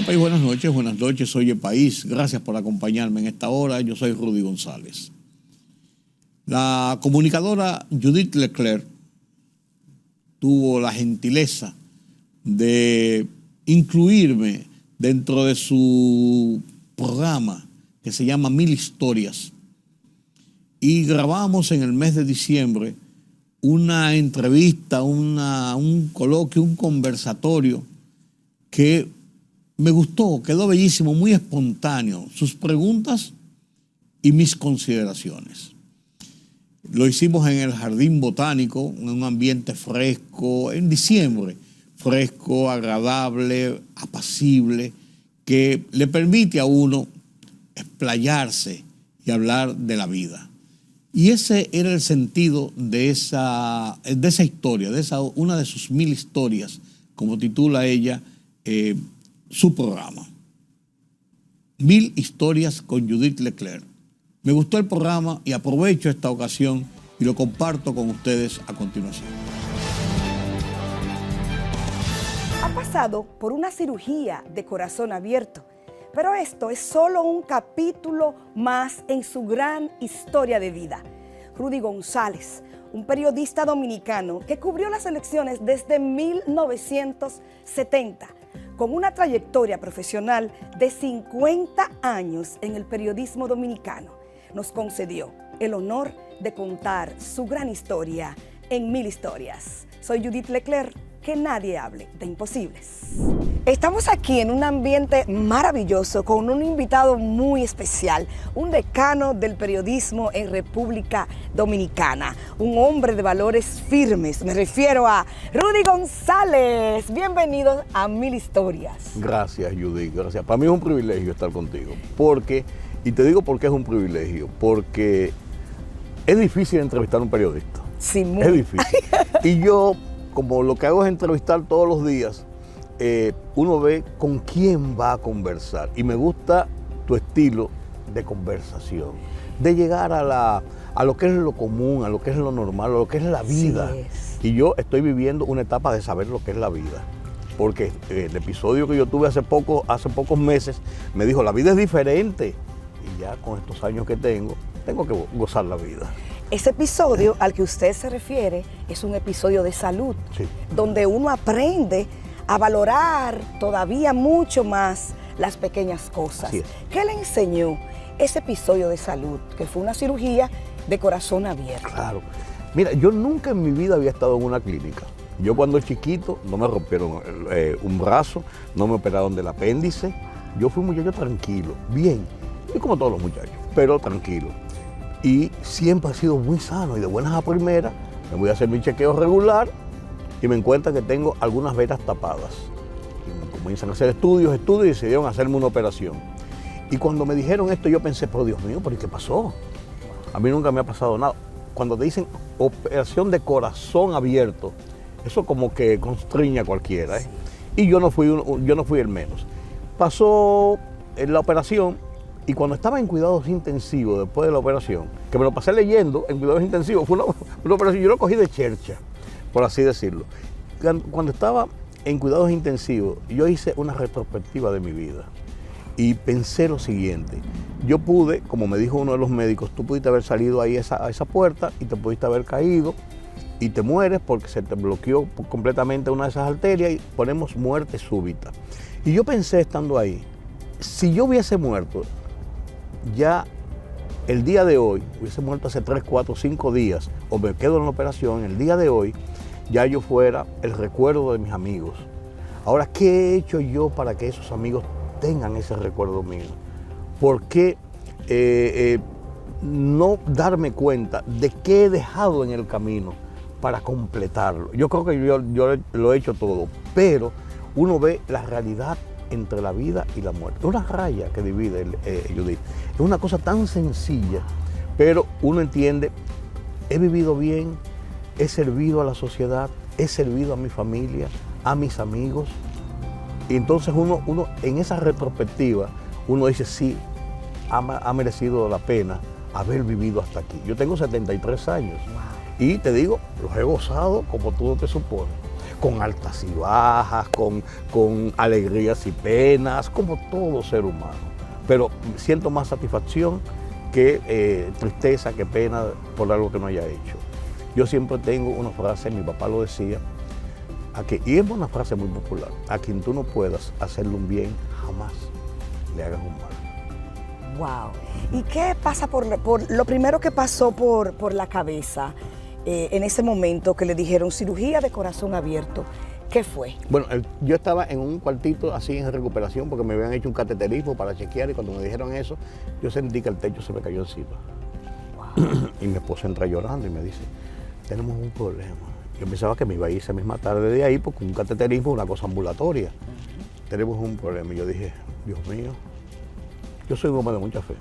País, buenas noches, Oye País. Gracias por acompañarme en esta hora. Yo soy Rudy González. La comunicadora Judith Leclerc tuvo la gentileza de incluirme dentro de su programa que se llama 1000 Historias. Y grabamos en el mes de diciembre una entrevista, un coloquio, un conversatorio que me gustó, quedó bellísimo, muy espontáneo, sus preguntas y mis consideraciones. Lo hicimos en el Jardín Botánico, en un ambiente fresco, en diciembre, fresco, agradable, apacible, que le permite a uno explayarse y hablar de la vida. Y ese era el sentido de esa historia, una de sus 1000 historias, como titula ella su programa. 1000 Historias con Judith Leclerc. Me gustó el programa y aprovecho esta ocasión y lo comparto con ustedes a continuación. Ha pasado por una cirugía de corazón abierto, pero esto es solo un capítulo más en su gran historia de vida. Rudy González, un periodista dominicano que cubrió las elecciones desde 1970, con una trayectoria profesional de 50 años en el periodismo dominicano, nos concedió el honor de contar su gran historia en 1000 Historias. Soy Judith Leclerc, que nadie hable de imposibles. Estamos aquí en un ambiente maravilloso con un invitado muy especial, un decano del periodismo en República Dominicana, un hombre de valores firmes. Me refiero a Rudy González. Bienvenido a 1000 Historias. Gracias, Judith, gracias. Para mí es un privilegio estar contigo, y te digo por qué es un privilegio, porque es difícil entrevistar a un periodista. Sí, muy. Es difícil. Y yo, como lo que hago es entrevistar todos los días, uno ve con quién va a conversar. Y me gusta tu estilo de conversación, de llegar a lo que es lo común, a lo que es lo normal, a lo que es la vida. Sí es. Y yo estoy viviendo una etapa de saber lo que es la vida. Porque el episodio que yo tuve hace pocos meses me dijo, la vida es diferente. Y ya con estos años que tengo que gozar la vida. Ese episodio al que usted se refiere es un episodio de salud, Sí. donde uno aprende a valorar todavía mucho más las pequeñas cosas. Así es. ¿Qué le enseñó ese episodio de salud, que fue una cirugía de corazón abierto? Claro. Mira, yo nunca en mi vida había estado en una clínica. Yo cuando chiquito no me rompieron un brazo, no me operaron del apéndice. Yo fui un muchacho tranquilo, bien, y como todos los muchachos, pero tranquilo. Y siempre he sido muy sano y de buenas a primeras me voy a hacer mi chequeo regular y me encuentro que tengo algunas venas tapadas. Y me comienzan a hacer estudios y decidieron hacerme una operación. Y cuando me dijeron esto yo pensé, pero Dios mío, ¿pero qué pasó? A mí nunca me ha pasado nada. Cuando te dicen operación de corazón abierto, eso como que constriña a cualquiera, ¿eh? Sí. Y yo no fui el menos. Pasó la operación. Y cuando estaba en cuidados intensivos después de la operación, que me lo pasé leyendo en cuidados intensivos, fue una operación, yo lo cogí de chercha, por así decirlo. Cuando estaba en cuidados intensivos, yo hice una retrospectiva de mi vida y pensé lo siguiente. Yo pude, como me dijo uno de los médicos, tú pudiste haber salido ahí a esa puerta y te pudiste haber caído y te mueres porque se te bloqueó completamente una de esas arterias y ponemos muerte súbita. Y yo pensé estando ahí, si yo hubiese muerto, ya el día de hoy, hubiese muerto hace 3, 4, 5 días, o me quedo en la operación, el día de hoy, ya yo fuera el recuerdo de mis amigos. Ahora, ¿qué he hecho yo para que esos amigos tengan ese recuerdo mío? ¿Por qué no darme cuenta de qué he dejado en el camino para completarlo? Yo creo que yo lo he hecho todo, pero uno ve la realidad entre la vida y la muerte. Es una raya que divide, Judith. Es una cosa tan sencilla, pero uno entiende, he vivido bien, he servido a la sociedad, he servido a mi familia, a mis amigos. Y entonces uno en esa retrospectiva, uno dice, sí, ha merecido la pena haber vivido hasta aquí. Yo tengo 73 años y te digo, los he gozado como tú no te supones. con altas y bajas, con alegrías y penas, como todo ser humano. Pero siento más satisfacción que tristeza, que pena por algo que no haya hecho. Yo siempre tengo una frase, mi papá lo decía, y es una frase muy popular: a quien tú no puedas hacerle un bien, jamás le hagas un mal. Wow. ¿Y qué pasa por lo primero que pasó por la cabeza en ese momento que le dijeron cirugía de corazón abierto? ¿Qué fue? Bueno, yo estaba en un cuartito así en recuperación porque me habían hecho un cateterismo para chequear, y cuando me dijeron eso, yo sentí que el techo se me cayó encima. Wow. Y mi esposa entra llorando y me dice, tenemos un problema. Yo pensaba que me iba a ir esa misma tarde de ahí porque un cateterismo es una cosa ambulatoria. Tenemos un problema. Y yo dije, Dios mío, yo soy un hombre de mucha fe,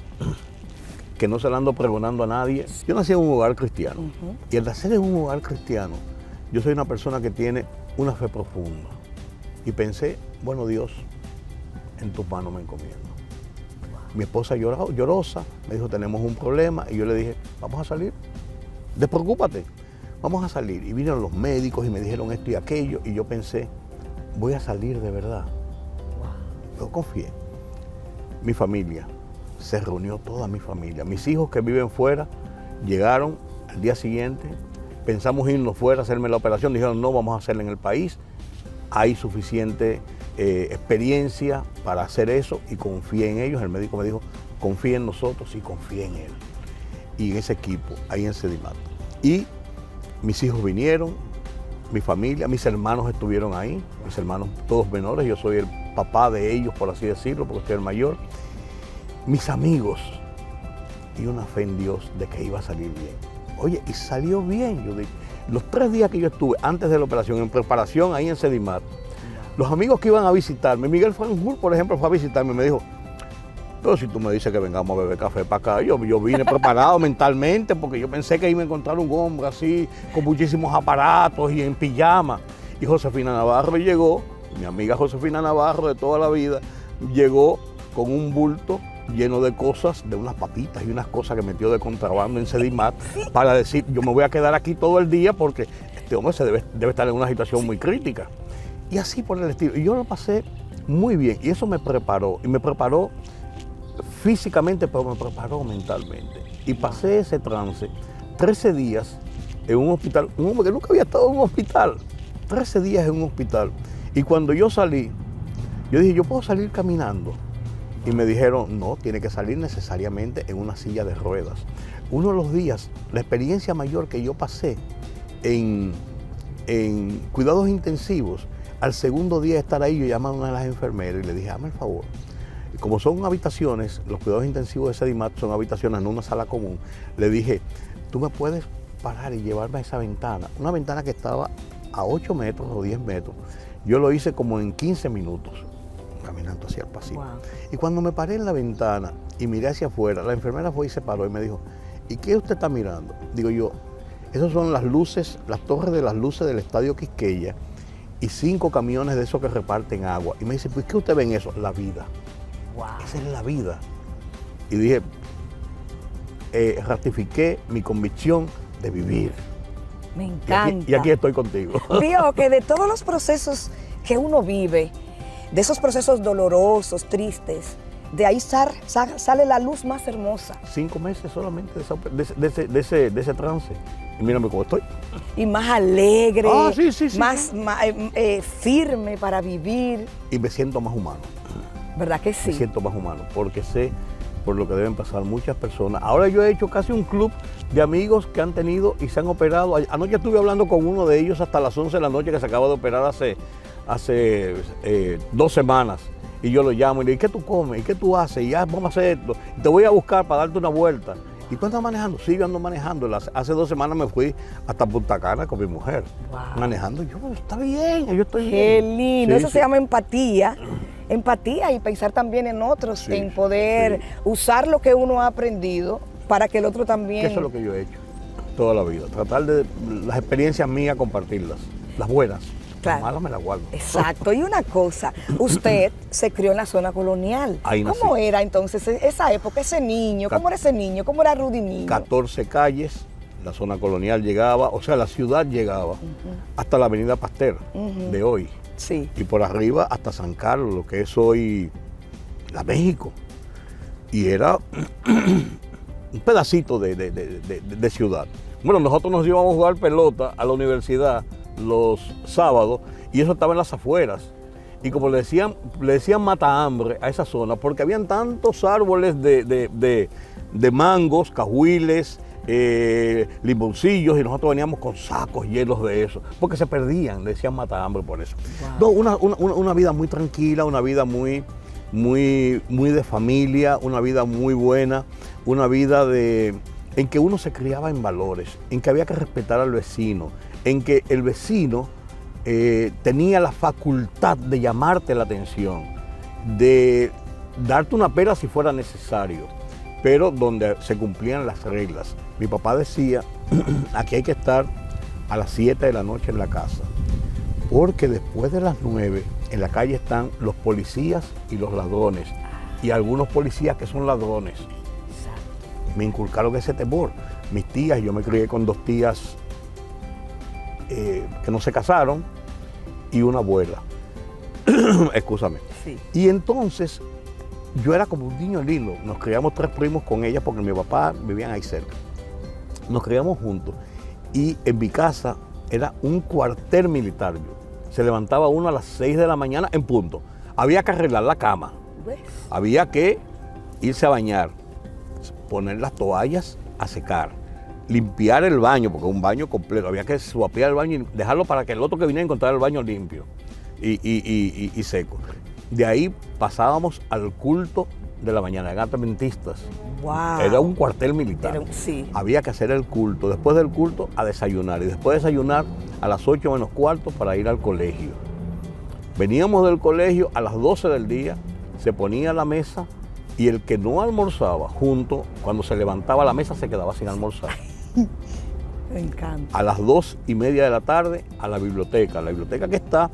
que no se la ando pregonando a nadie. Yo nací en un hogar cristiano, y al nacer en un hogar cristiano, yo soy una persona que tiene una fe profunda. Y pensé, bueno, Dios, en tus manos me encomiendo. Mi esposa llorosa me dijo, tenemos un problema, y yo le dije, vamos a salir, despreocúpate, vamos a salir. Y vinieron los médicos y me dijeron esto y aquello, y yo pensé, voy a salir de verdad. Yo confié. Mi familia, se reunió toda mi familia. Mis hijos que viven fuera llegaron al día siguiente, pensamos irnos fuera a hacerme la operación, dijeron no, vamos a hacerla en el país, hay suficiente experiencia para hacer eso, y confié en ellos. El médico me dijo, confía en nosotros y confía en él y en ese equipo ahí en Sedimat. Y mis hijos vinieron, mi familia, mis hermanos estuvieron ahí, mis hermanos todos menores, yo soy el papá de ellos, por así decirlo, porque soy el mayor. Mis amigos, y una fe en Dios de que iba a salir bien. Oye, y salió bien. Yo dije, los 3 días que yo estuve antes de la operación, en preparación ahí en Sedimat, los amigos que iban a visitarme, Miguel Franjul, por ejemplo, fue a visitarme y me dijo, pero si tú me dices que vengamos a beber café para acá, yo vine preparado mentalmente, porque yo pensé que iba a encontrar un hombre así, con muchísimos aparatos y en pijama. Y Josefina Navarro llegó, mi amiga Josefina Navarro de toda la vida, llegó con un bulto lleno de cosas, de unas papitas y unas cosas que metió de contrabando en Sedimat, para decir, yo me voy a quedar aquí todo el día porque este hombre debe estar en una situación muy crítica. Y así por el estilo. Y yo lo pasé muy bien, y eso me preparó, y me preparó físicamente, pero me preparó mentalmente. Y pasé ese trance 13 días en un hospital, un hombre que nunca había estado en un hospital, 13 días en un hospital. Y cuando yo salí, yo dije, ¿yo puedo salir caminando? Y me dijeron, no, tiene que salir necesariamente en una silla de ruedas. Uno de los días, la experiencia mayor que yo pasé en cuidados intensivos, al segundo día de estar ahí, yo llamé a una de las enfermeras y le dije, hazme el favor. Como son habitaciones, los cuidados intensivos de Sedimat son habitaciones en una sala común, le dije, tú me puedes parar y llevarme a esa ventana, una ventana que estaba a 8 metros o 10 metros. Yo lo hice como en 15 minutos, caminando hacia el pasillo. Wow. Y cuando me paré en la ventana y miré hacia afuera, la enfermera fue y se paró y me dijo, ¿y qué usted está mirando? Digo yo, esas son las luces, las torres de las luces del Estadio Quisqueya y 5 camiones de esos que reparten agua. Y me dice, pues ¿qué usted ve en eso? La vida. Wow. Esa es la vida. Y dije, ratifiqué mi convicción de vivir. Me encanta. Y aquí estoy contigo. Vio que de todos los procesos que uno vive, de esos procesos dolorosos, tristes, de ahí sale la luz más hermosa. 5 meses solamente de ese trance. Y mírame cómo estoy. Y más alegre, más firme para vivir. Y me siento más humano. ¿Verdad que sí? Me siento más humano, porque sé por lo que deben pasar muchas personas. Ahora yo he hecho casi un club de amigos que han tenido y se han operado. Anoche estuve hablando con uno de ellos hasta las 11 de la noche, que se acaba de operar hace 2 semanas. Y yo lo llamo y le digo, ¿qué tú comes? ¿Y qué tú haces? Y ya vamos a hacer esto. Y te voy a buscar para darte una vuelta. ¿Y tú andas manejando? Sí, yo ando manejando. Hace 2 semanas me fui hasta Punta Cana con mi mujer. Wow. Manejando. Yo, está bien, yo estoy bien. Qué lindo. Sí, eso se llama empatía. Empatía y pensar también en otros, en poder usar lo que uno ha aprendido para que el otro también... Eso es lo que yo he hecho toda la vida. Tratar de las experiencias mías, compartirlas. Las buenas. Claro. Las malas me las guardo. Exacto. Y una cosa, usted se crió en la zona colonial. Ahí nací. ¿Cómo era entonces esa época, ese niño? ¿Cómo era ese niño? ¿Cómo era Rudy niño? 14 calles, la zona colonial llegaba, o sea, la ciudad llegaba hasta la avenida Pasteur de hoy. Sí. Y por arriba hasta San Carlos, lo que es hoy la México. Y era un pedacito de ciudad. Bueno, nosotros nos íbamos a jugar pelota a la universidad los sábados y eso estaba en las afueras. Y como le decían mata hambre a esa zona, porque habían tantos árboles de mangos, cajuiles, limoncillos, y nosotros veníamos con sacos llenos de eso, porque se perdían, le decían mata hambre por eso. Wow. No, una vida muy tranquila, una vida muy de familia, una vida muy buena, una vida en que uno se criaba en valores, en que había que respetar al vecino, en que el vecino tenía la facultad de llamarte la atención, de darte una pera si fuera necesario, pero donde se cumplían las reglas. Mi papá decía, aquí hay que estar a las 7 de la noche en la casa, porque después de las 9 en la calle están los policías y los ladrones, y algunos policías que son ladrones. Me inculcaron ese temor. Mis tías, yo me crié con 2 tías que no se casaron y una abuela. Excúsame. Sí. Y entonces yo era como un niño lindo. Nos criamos 3 primos con ella porque mi papá vivían ahí cerca. Nos criamos juntos y en mi casa era un cuartel militar. Se levantaba uno a las 6 de la mañana en punto. Había que arreglar la cama. Había que irse a bañar, poner las toallas a secar, limpiar el baño, porque un baño completo, había que suapear el baño y dejarlo para que el otro que viniera encontrar el baño limpio y seco. De ahí pasábamos al culto de la mañana, eran adventistas. Wow. Era un cuartel militar. Sí. Había que hacer el culto, después del culto a desayunar, y después de desayunar a las 8 menos cuarto para ir al colegio. Veníamos del colegio a las 12 del día, se ponía la mesa, y el que no almorzaba junto, cuando se levantaba la mesa se quedaba sin almorzar. Me encanta. A las 2:30 de la tarde a la biblioteca que está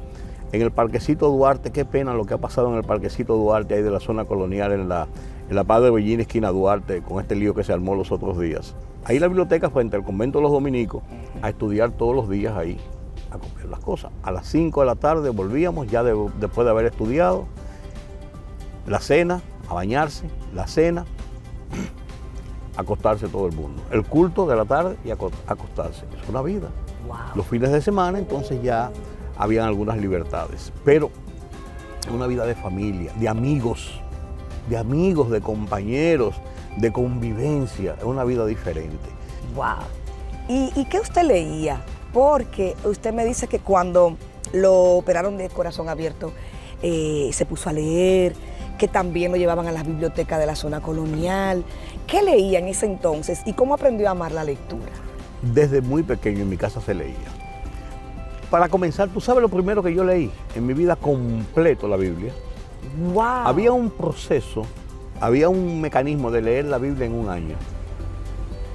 en el Parquecito Duarte. Qué pena lo que ha pasado en el Parquecito Duarte, ahí de la zona colonial, en la Padre Bellín, esquina Duarte, con este lío que se armó los otros días. Ahí la biblioteca frente al convento de los dominicos, a estudiar todos los días ahí, a copiar las cosas. A las 5 de la tarde volvíamos, ya después de haber estudiado, la cena, a bañarse, la cena, acostarse todo el mundo. El culto de la tarde y acostarse. Es una vida. Wow. Los fines de semana entonces ya habían algunas libertades, pero una vida de familia, de amigos, de compañeros, de convivencia, es una vida diferente. Wow. ¿Y qué usted leía? Porque usted me dice que cuando lo operaron de corazón abierto, se puso a leer, que también lo llevaban a las bibliotecas de la zona colonial. ¿Qué leía en ese entonces y cómo aprendió a amar la lectura? Desde muy pequeño en mi casa se leía. Para comenzar, ¿tú sabes lo primero que yo leí en mi vida completo, la Biblia? ¡Wow! Había un proceso, había un mecanismo de leer la Biblia en un año.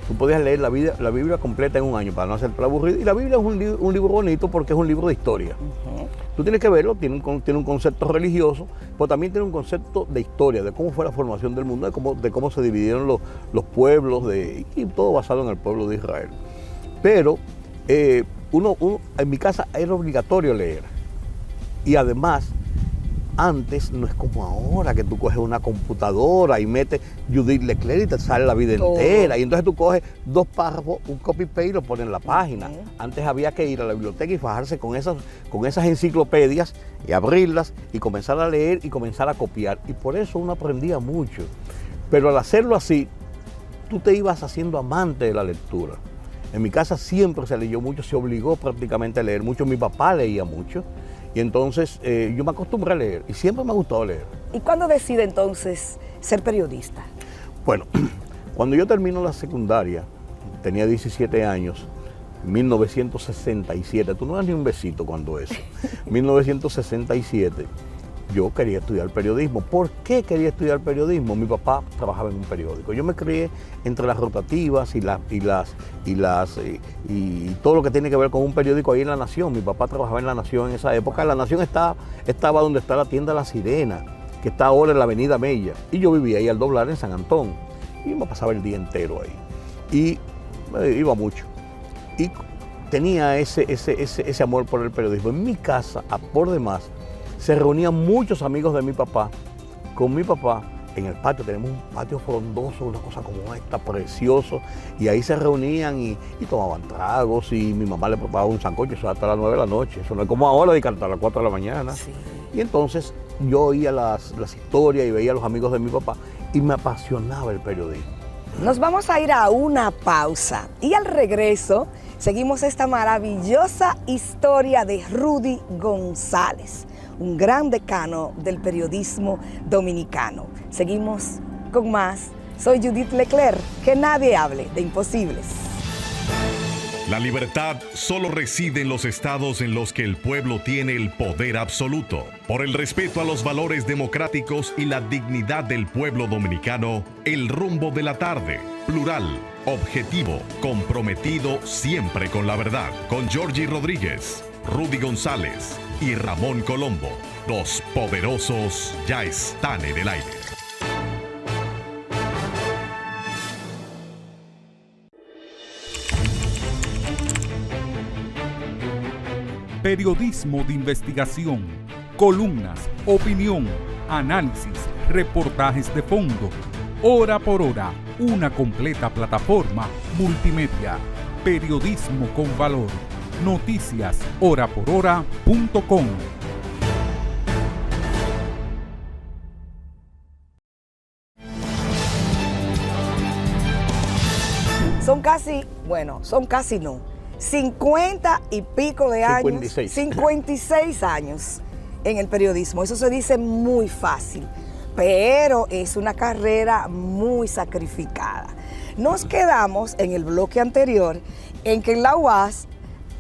Tú podías leer la Biblia completa en un año para no hacerte aburrido. Y la Biblia es un libro bonito porque es un libro de historia. Tú tienes que verlo, tiene un concepto religioso, pero también tiene un concepto de historia, de cómo fue la formación del mundo, de cómo se dividieron los pueblos, y todo basado en el pueblo de Israel. Pero en mi casa era obligatorio leer. Y además, antes no es como ahora, que tú coges una computadora y metes Judith Leclerc y te sale la vida entera. Y entonces tú coges 2 párrafos, un copy-paste y lo pones en la página. Antes había que ir a la biblioteca y fajarse con esas enciclopedias y abrirlas y comenzar a leer y comenzar a copiar. Y por eso uno aprendía mucho. Pero al hacerlo así, tú te ibas haciendo amante de la lectura. En mi casa siempre se leyó mucho, se obligó prácticamente a leer mucho. Mi papá leía mucho. Y entonces yo me acostumbré a leer y siempre me ha gustado leer. ¿Y cuándo decide entonces ser periodista? Bueno, cuando yo termino la secundaria, tenía 17 años, 1967, tú no das ni un besito cuando eso, 1967, yo quería estudiar periodismo. ¿Por qué quería estudiar periodismo? Mi papá trabajaba en un periódico. Yo me crié entre las rotativas y todo lo que tiene que ver con un periódico ahí en La Nación. Mi papá trabajaba en La Nación en esa época. La Nación estaba donde está la tienda La Sirena, que está ahora en la avenida Mella. Y yo vivía ahí al doblar en San Antón. Y me pasaba el día entero ahí. Y iba mucho. Y tenía ese amor por el periodismo. En mi casa, por demás, se reunían muchos amigos de mi papá. Con mi papá, en el patio, tenemos un patio frondoso, una cosa como esta, precioso. Y ahí se reunían y tomaban tragos y mi mamá le preparaba un sancocho, eso hasta las 9 de la noche. Eso no es como ahora de cantar a las 4 de la mañana. Sí. Y entonces yo oía las historias y veía a los amigos de mi papá y me apasionaba el periodismo. Nos vamos a ir a una pausa y al regreso seguimos esta maravillosa historia de Rudy González, un gran decano del periodismo dominicano. Seguimos con más. Soy Judith Leclerc, que nadie hable de imposibles. La libertad solo reside en los estados en los que el pueblo tiene el poder absoluto. Por el respeto a los valores democráticos y la dignidad del pueblo dominicano, El Rumbo de la Tarde, plural, objetivo, comprometido siempre con la verdad, con Georgie Rodríguez, Rudy González y Ramón Colombo. Los poderosos ya están en el aire. Periodismo de investigación, columnas, opinión, análisis, reportajes de fondo. Hora por hora, una completa plataforma multimedia. Periodismo con valor. Noticias horaporhora.com. Son casi no, 50 y pico de años, 56 años en el periodismo. Eso se dice muy fácil, pero es una carrera muy sacrificada. Nos quedamos en el bloque anterior en que en la UAS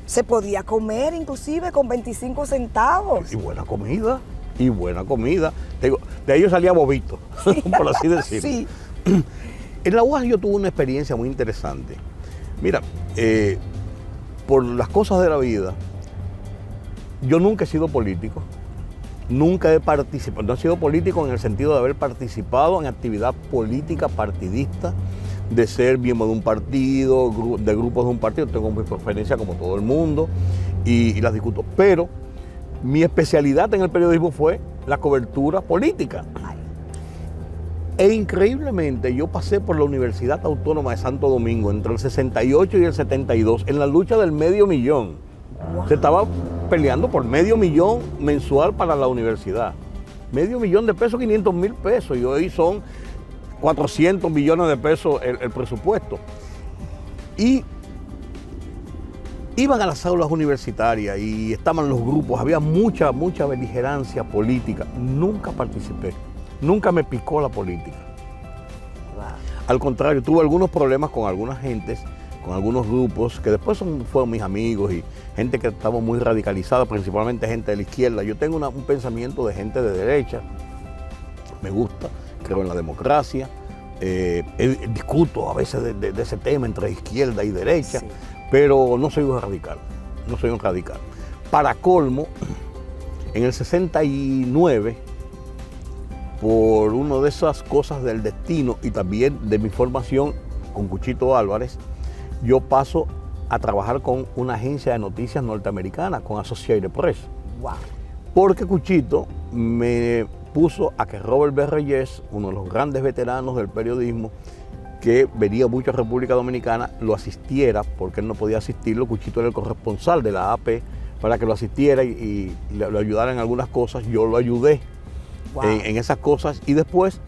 se podía comer inclusive con 25 centavos. Y buena comida. Digo, de ahí yo salía bobito, por así decirlo. Sí. En la UAS yo tuve una experiencia muy interesante. Mira, por las cosas de la vida, yo nunca he sido político, nunca he participado, no he sido político en el sentido de haber participado en actividad política partidista, de ser miembro de un partido, de grupos de un partido. Tengo mi preferencia como todo el mundo y las discuto, pero mi especialidad en el periodismo fue la cobertura política. E increíblemente yo pasé por la Universidad Autónoma de Santo Domingo entre el 68 y el 72 en la lucha del $500,000. Wow. Se estaba peleando por $500,000 mensual para la universidad. $500,000 de pesos, 500,000 pesos, y hoy son 400 millones de pesos el presupuesto. Y iban a las aulas universitarias y estaban los grupos, había mucha beligerancia política. Nunca participé. Nunca me picó la política. Al contrario, tuve algunos problemas con algunas gentes, con algunos grupos, que después fueron mis amigos y gente que estaba muy radicalizada, principalmente gente de la izquierda. Yo tengo un pensamiento de gente de derecha, me gusta, creo en la democracia, discuto a veces de ese tema entre izquierda y derecha, sí, pero no soy un radical, Para colmo, en el 69, por una de esas cosas del destino y también de mi formación con Cuchito Álvarez, yo paso a trabajar con una agencia de noticias norteamericana, con Associated Press. Wow. Porque Cuchito me puso a que Robert B. Reyes, uno de los grandes veteranos del periodismo, que venía mucho a República Dominicana, lo asistiera, porque él no podía asistirlo. Cuchito era el corresponsal de la AP, para que lo asistiera y lo ayudara en algunas cosas. Yo lo ayudé. Wow. En esas cosas, y después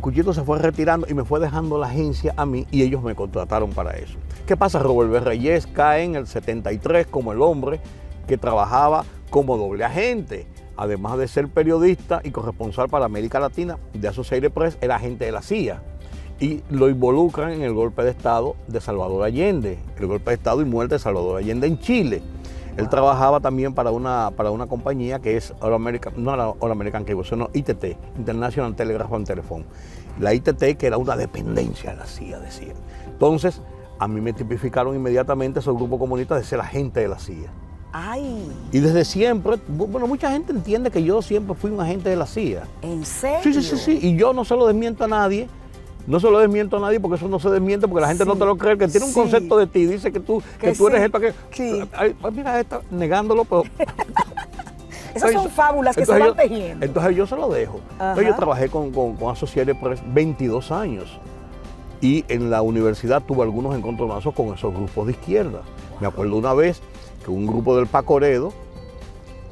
Cuchito se fue retirando y me fue dejando la agencia a mí y ellos me contrataron para eso. ¿Qué pasa? Robert B. Reyes cae en el 73 como el hombre que trabajaba como doble agente, además de ser periodista y corresponsal para América Latina de Associated Press, era agente de la CIA y lo involucran en el golpe de Estado de Salvador Allende, el golpe de Estado y muerte de Salvador Allende en Chile. Él trabajaba también para una compañía que es All American Cable, sino ITT, International Telegraph and Telephone. La ITT, que era una dependencia de la CIA, decía. Entonces, a mí me tipificaron inmediatamente esos grupos comunistas de ser agente de la CIA. ¡Ay! Y desde siempre, bueno, mucha gente entiende que yo siempre fui un agente de la CIA. ¿En serio? Sí. Y yo no se lo desmiento a nadie. No se lo desmiento a nadie porque eso no se desmiente, porque la gente no te lo cree, que tiene un concepto de ti, dice que tú eres esto, que ay, mira, está negándolo, pero... Esas son fábulas que se van tejiendo. Entonces yo se lo dejo. Entonces yo trabajé con Associated Press 22 años y en la universidad tuve algunos encontronazos con esos grupos de izquierda. Me acuerdo una vez que un grupo del Pacoredo,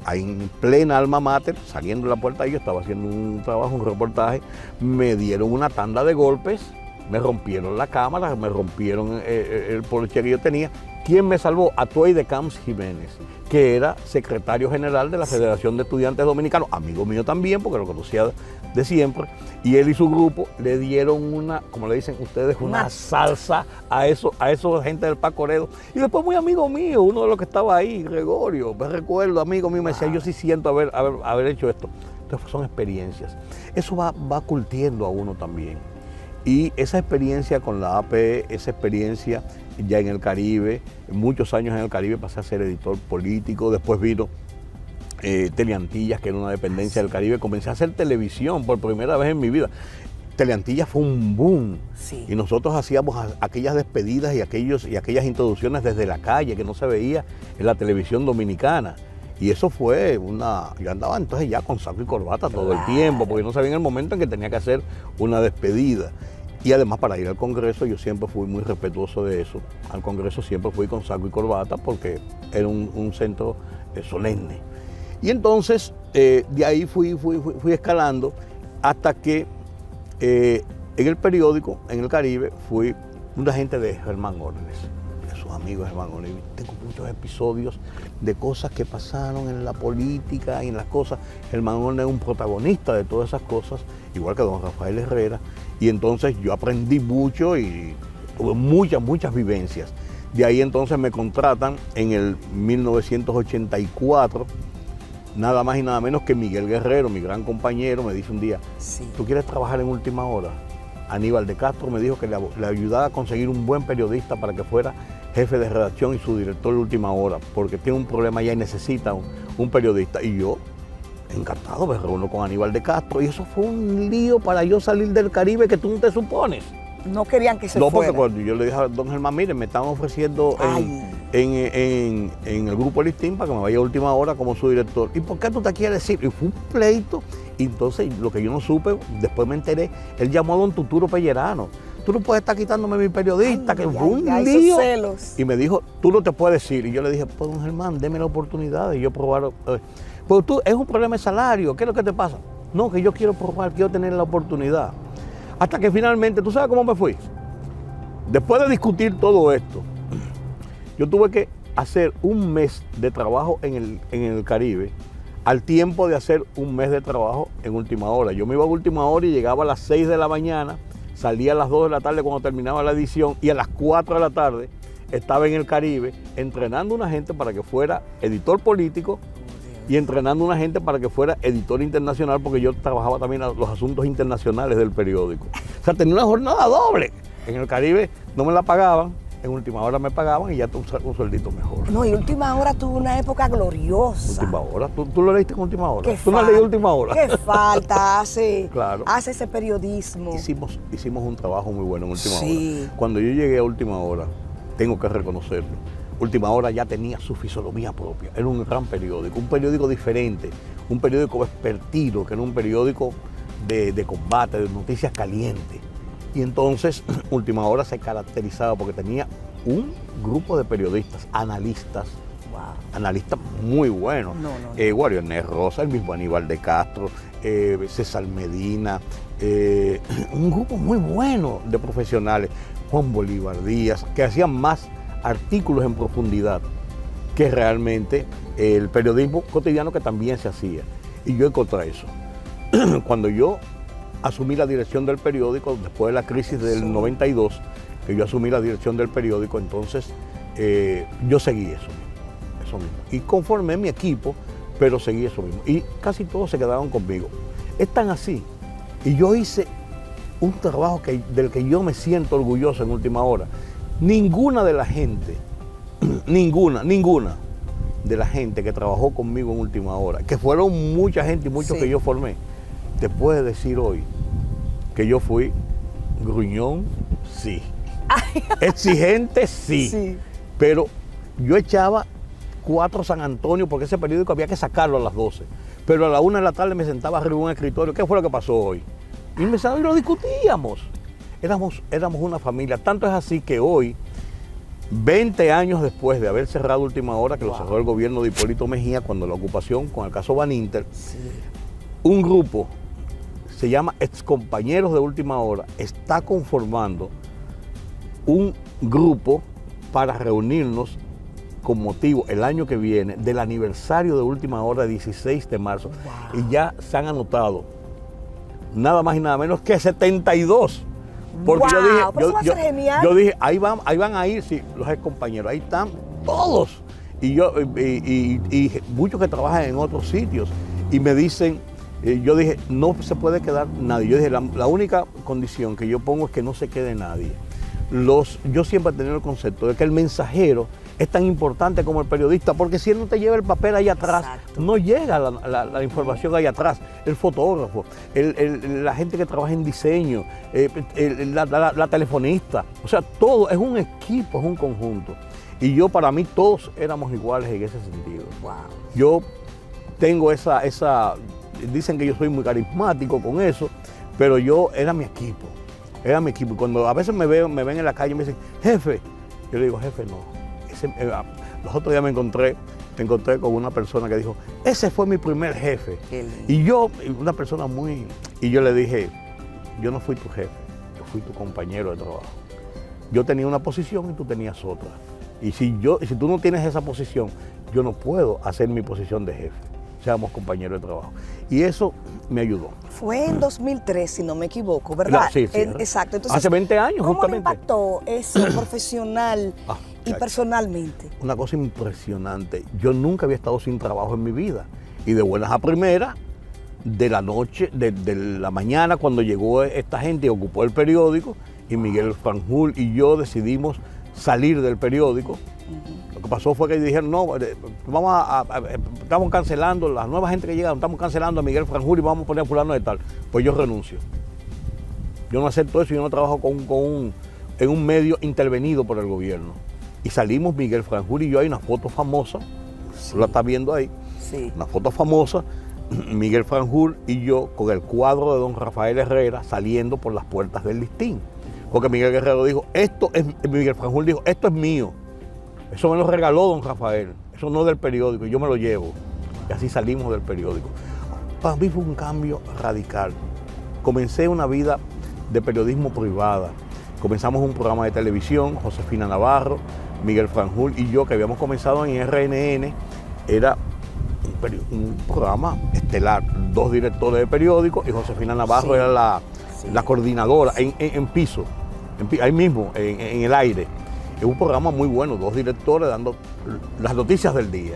ahí en plena alma mater, saliendo de la puerta ahí, yo estaba haciendo un trabajo, un reportaje, me dieron una tanda de golpes, me rompieron la cámara, me rompieron el poloche que yo tenía. ¿Quién me salvó? Atuey de Camps Jiménez, que era secretario general de la Federación de Estudiantes Dominicanos, amigo mío también, porque lo conocía de siempre, y él y su grupo le dieron una, como le dicen ustedes, una salsa a esos gente del Pacoredo. Y después muy amigo mío, uno de los que estaba ahí, Gregorio, me recuerdo, amigo mío, me decía, yo sí siento haber hecho esto. Entonces son experiencias. Eso va curtiendo a uno también. Y esa experiencia con la APE, esa experiencia ya en el Caribe, muchos años en el Caribe pasé a ser editor político, después vino Teleantillas, que era una dependencia del Caribe, comencé a hacer televisión por primera vez en mi vida. Teleantillas fue un boom y nosotros hacíamos aquellas despedidas y aquellas introducciones desde la calle que no se veía en la televisión dominicana. Y eso fue yo andaba entonces ya con saco y corbata todo el tiempo, porque no sabía en el momento en que tenía que hacer una despedida. Y además para ir al Congreso yo siempre fui muy respetuoso de eso. Al Congreso siempre fui con saco y corbata porque era un centro solemne. Y entonces de ahí fui escalando hasta que en el periódico, en el Caribe, fui un agente de Germán Órdenes, de sus amigos Germán Órdenes. Tengo muchos episodios de cosas que pasaron en la política y en las cosas. Germán Órdenes es un protagonista de todas esas cosas, igual que don Rafael Herrera. Y entonces yo aprendí mucho y tuve muchas vivencias. De ahí entonces me contratan en el 1984, nada más y nada menos que Miguel Guerrero, mi gran compañero, me dice un día, ¿tú quieres trabajar en Última Hora? Aníbal de Castro me dijo que le ayudaba a conseguir un buen periodista para que fuera jefe de redacción y su director de Última Hora, porque tiene un problema ya y necesita un periodista. Y yo, encantado, me reúno con Aníbal de Castro y eso fue un lío para yo salir del Caribe que tú no te supones. No querían que se fuera. No, porque cuando yo le dije a don Germán, mire, me estaban ofreciendo en el grupo Listín para que me vaya a Última Hora como su director. ¿Y por qué tú te quieres ir? Y fue un pleito. Y entonces, lo que yo no supe, después me enteré, él llamó a don Tuturo Pellerano. Tú no puedes estar quitándome mi periodista, que fue un lío. Y me dijo, tú no te puedes ir. Y yo le dije, pues don Germán, déme la oportunidad de yo probar. Pues tú, es un problema de salario, ¿qué es lo que te pasa? No, que yo quiero probar, quiero tener la oportunidad. Hasta que finalmente, ¿tú sabes cómo me fui? Después de discutir todo esto, yo tuve que hacer un mes de trabajo en el Caribe, al tiempo de hacer un mes de trabajo en Última Hora. Yo me iba a Última Hora y llegaba a las 6 de la mañana, salía a las 2 de la tarde cuando terminaba la edición y a las 4 de la tarde estaba en el Caribe entrenando a una gente para que fuera editor político y entrenando a una gente para que fuera editor internacional, porque yo trabajaba también los asuntos internacionales del periódico. O sea, tenía una jornada doble. En el Caribe no me la pagaban, en Última Hora me pagaban y ya un sueldito mejor. No, y Última Hora tuvo una época gloriosa. Última Hora, ¿tú lo leíste en Última Hora? ¿Tú no has leído Última Hora? ¿Qué falta hace? Claro. Hace ese periodismo. Hicimos un trabajo muy bueno en Última Hora. Cuando yo llegué a Última Hora, tengo que reconocerlo, Última Hora ya tenía su fisonomía propia. Era un gran periódico, un periódico diferente, un periódico vespertino, que era un periódico de combate, de noticias calientes. Y entonces Última Hora se caracterizaba porque tenía un grupo de periodistas, analistas muy buenos. Guariones Rosa, el mismo Aníbal de Castro, César Medina, un grupo muy bueno de profesionales, Juan Bolívar Díaz, que hacían más artículos en profundidad que realmente el periodismo cotidiano que también se hacía. Y yo encontré eso. Cuando yo asumí la dirección del periódico, después de la crisis del 92, que yo asumí la dirección del periódico, entonces yo seguí eso mismo. Y conformé mi equipo, pero seguí eso mismo. Y casi todos se quedaron conmigo. Es tan así. Y yo hice un trabajo del que yo me siento orgulloso en Última Hora. Ninguna de la gente, ninguna de la gente que trabajó conmigo en Última Hora, que fueron mucha gente y muchos que yo formé, te puede decir hoy que yo fui Gruñón, sí. Exigente, sí. Sí. Pero yo echaba 4 San Antonio porque ese periódico había que sacarlo a las 12. Pero a la 1 de la tarde me sentaba arriba en un escritorio. ¿Qué fue lo que pasó hoy? Y me sentaba y lo discutíamos. Éramos una familia. Tanto es así que hoy, 20 años después de haber cerrado Última Hora, que lo cerró el gobierno de Hipólito Mejía, cuando la ocupación con el caso Baninter, un grupo, se llama Excompañeros de Última Hora, está conformando un grupo para reunirnos con motivo el año que viene del aniversario de Última Hora, 16 de marzo. Y ya se han anotado nada más y nada menos que 72. Porque yo dije, pero eso va a ser genial. yo dije, ahí van a ir, sí, los excompañeros, ahí están todos. Y muchos que trabajan en otros sitios. Y me dicen, yo dije, no se puede quedar nadie. Yo dije, la única condición que yo pongo es que no se quede nadie. Yo siempre he tenido el concepto de que el mensajero es tan importante como el periodista, porque si él no te lleva el papel ahí atrás, Exacto. no llega la información ahí atrás. El fotógrafo, la gente que trabaja en diseño, la telefonista, o sea, todo es un equipo, es un conjunto. Y para mí todos éramos iguales en ese sentido. Wow. Yo tengo dicen que yo soy muy carismático con eso, pero era mi equipo. Era mi equipo. Y cuando a veces me ven en la calle y me dicen, jefe, yo le digo, jefe, no. Los otros días me encontré con una persona que dijo, ese fue mi primer jefe. Y una persona y yo le dije, yo no fui tu jefe, yo fui tu compañero de trabajo. Yo tenía una posición y tú tenías otra. Y si tú no tienes esa posición, yo no puedo hacer mi posición de jefe. Seamos compañeros de trabajo. Y eso me ayudó. Fue en 2003, si no me equivoco, ¿verdad? Sí. Exacto. Entonces, hace 20 años, ¿cómo justamente. le impactó eso profesional y personalmente? Una cosa impresionante. Yo nunca había estado sin trabajo en mi vida. Y de buenas a primeras, de la noche, de la mañana, cuando llegó esta gente y ocupó el periódico, y Miguel Franjul y yo decidimos salir del periódico. Lo que pasó fue que dijeron, no, estamos cancelando, la nueva gente que llega, estamos cancelando a Miguel Franjul y vamos a poner a fulano de tal. Pues yo renuncio. Yo no acepto eso, yo no trabajo en un medio intervenido por el gobierno. Y salimos Miguel Franjul y yo, hay una foto famosa, tú la estás viendo ahí, una foto famosa, Miguel Franjul y yo con el cuadro de don Rafael Herrera saliendo por las puertas del listín. Porque Miguel Guerrero dijo, Miguel Franjul dijo, esto es mío. Eso me lo regaló don Rafael, eso no es del periódico, yo me lo llevo. Y así salimos del periódico. Para mí fue un cambio radical. Comencé una vida de periodismo privada. Comenzamos un programa de televisión, Josefina Navarro, Miguel Franjul y yo, que habíamos comenzado en RNN. Era un programa estelar, 2 directores de periódico y Josefina Navarro era la coordinadora en piso, ahí mismo, en el aire. Es un programa muy bueno, 2 directores dando las noticias del día.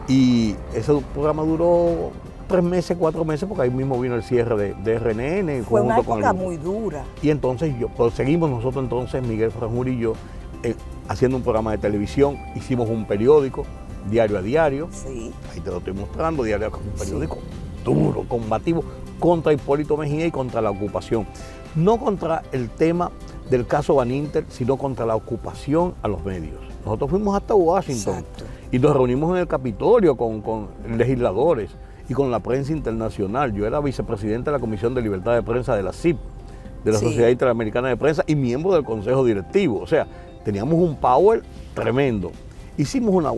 Y ese programa duró 3 meses, 4 meses, porque ahí mismo vino el cierre de RNN. Fue una época muy dura. Y entonces seguimos nosotros entonces, Miguel Franjul y yo, haciendo un programa de televisión. Hicimos un periódico, Diario a Diario. Sí. Ahí te lo estoy mostrando, Diario a Diario, un periódico duro, combativo, contra Hipólito Mejía y contra la ocupación. No contra el tema del caso Baninter, sino contra la ocupación a los medios. Nosotros fuimos hasta Washington. Exacto. Y nos reunimos en el Capitolio con legisladores y con la prensa internacional. Yo era vicepresidente de la Comisión de Libertad de Prensa de la CIP, de la Sociedad Interamericana de Prensa, y miembro del Consejo Directivo. O sea, teníamos un power tremendo. Hicimos una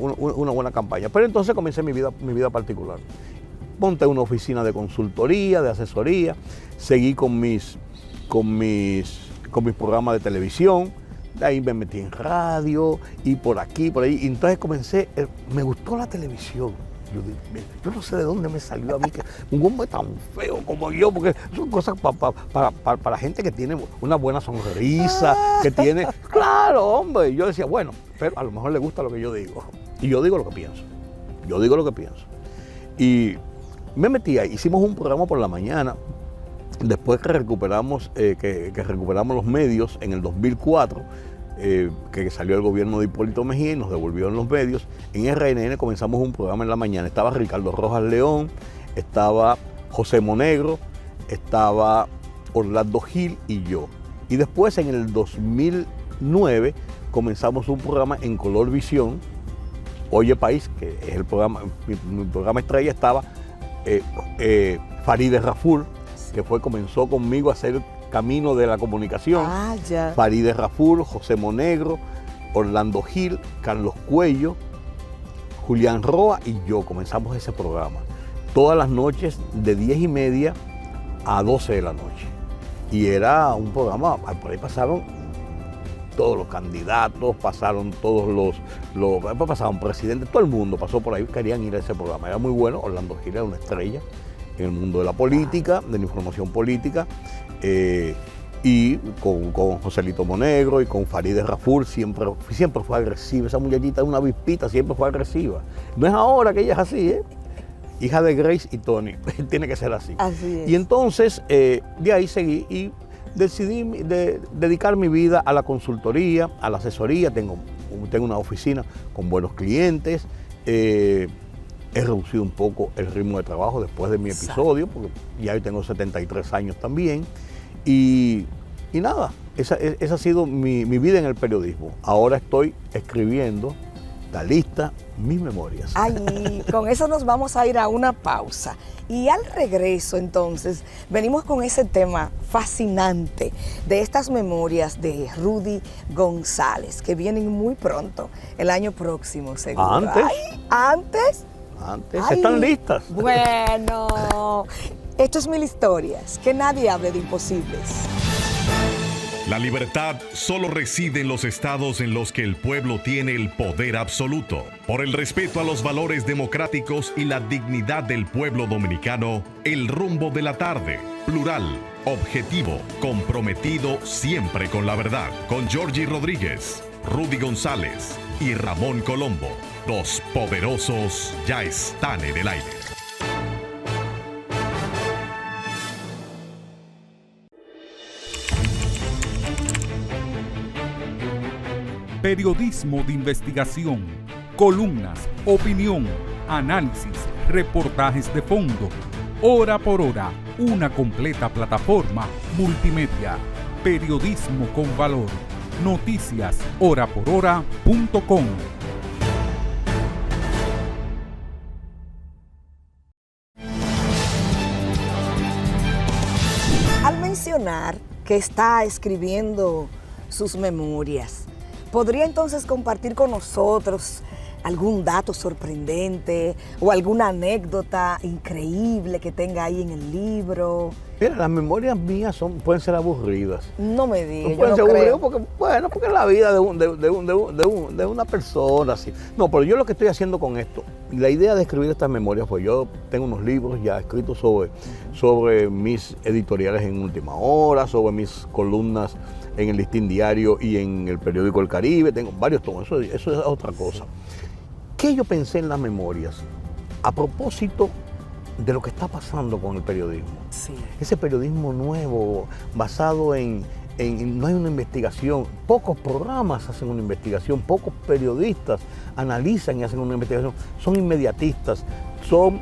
buena campaña. Pero entonces comencé mi vida particular. Monté una oficina de consultoría, de asesoría, seguí con mis programas de televisión, de ahí me metí en radio y por aquí, por ahí. Y entonces me gustó la televisión. Yo no sé de dónde me salió a mí que un hombre tan feo como yo, porque son cosas para gente que tiene una buena sonrisa, que tiene... Claro, hombre. Yo decía, bueno, pero a lo mejor le gusta lo que yo digo. Y yo digo lo que pienso. Y me metí ahí, hicimos un programa por la mañana. Después que recuperamos los medios en el 2004, que salió el gobierno de Hipólito Mejía y nos devolvieron los medios, en RNN comenzamos un programa en la mañana. Estaba Ricardo Rojas León, estaba José Monegro, estaba Orlando Gil y yo. Y después, en el 2009, comenzamos un programa en Color Visión, Oye País, que es el programa, mi programa estrella estaba Farideh Raful, que comenzó conmigo a hacer Camino de la Comunicación. Ya. Farideh Raful, José Monegro, Orlando Gil, Carlos Cuello, Julián Roa y yo comenzamos ese programa. Todas las noches de 10:30 a 12 de la noche. Y era un programa, por ahí pasaron todos los candidatos, pasaron todos pasaron presidentes, todo el mundo pasó por ahí, querían ir a ese programa. Era muy bueno, Orlando Gil era una estrella en el mundo de la política, de la información política. Y con Joselito Monegro y con Farideh Raful siempre fue agresiva. Esa muchachita es una avispita, siempre fue agresiva. No es ahora que ella es así, hija de Grace y Tony, tiene que ser así. Así es. Y entonces de ahí seguí y decidí dedicar mi vida a la consultoría, a la asesoría. Tengo una oficina con buenos clientes. He reducido un poco el ritmo de trabajo después de mi episodio, porque ya yo tengo 73 años también. Y nada, esa ha sido mi vida en el periodismo. Ahora estoy escribiendo la lista, mis memorias. Ay, con eso nos vamos a ir a una pausa. Y al regreso, entonces, venimos con ese tema fascinante de estas memorias de Rudy González, que vienen muy pronto, el año próximo, seguro. ¿Antes? Ay, ¿antes? Antes, Ay, están listas. Bueno, esto es Mil Historias, que nadie hable de imposibles. La libertad solo reside en los estados en los que el pueblo tiene el poder absoluto. Por el respeto a los valores democráticos y la dignidad del pueblo dominicano, El Rumbo de la Tarde, plural, objetivo, comprometido siempre con la verdad. Con Georgie Rodríguez, Rudy González y Ramón Colombo. Los poderosos ya están en el aire. Periodismo de investigación, columnas, opinión, análisis, reportajes de fondo. Hora por hora, una completa plataforma multimedia. Periodismo con valor. Noticias horaporhora.com. Al mencionar que está escribiendo sus memorias, ¿podría entonces compartir con nosotros algún dato sorprendente o alguna anécdota increíble que tenga ahí en el libro? Mira, las memorias mías pueden ser aburridas. No me digas, yo Pueden no ser creo. aburridas porque es la vida de una persona. Así. No, pero yo lo que estoy haciendo con esto, la idea de escribir estas memorias, pues yo tengo unos libros ya escritos sobre mis editoriales en Última Hora, sobre mis columnas en el Listín Diario y en el periódico El Caribe, tengo varios tomos, eso es otra cosa. ¿Qué yo pensé en las memorias? A propósito de lo que está pasando con el periodismo. Sí. Ese periodismo nuevo, basado en no hay una investigación, pocos programas hacen una investigación, pocos periodistas analizan y hacen una investigación, son inmediatistas, son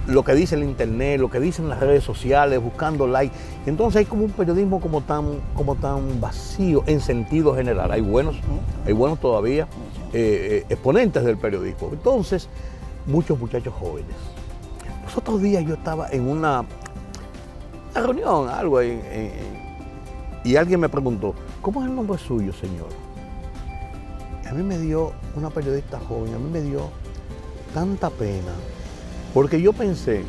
lo que dice el internet, lo que dicen las redes sociales, buscando likes. Entonces hay como un periodismo como tan vacío en sentido general. Hay buenos todavía exponentes del periodismo. Entonces, muchos muchachos jóvenes. Los otros días yo estaba en una reunión, algo y alguien me preguntó, ¿cómo es el nombre suyo, señor? A mí me dio, una periodista joven, a mí me dio tanta pena, porque yo pensé,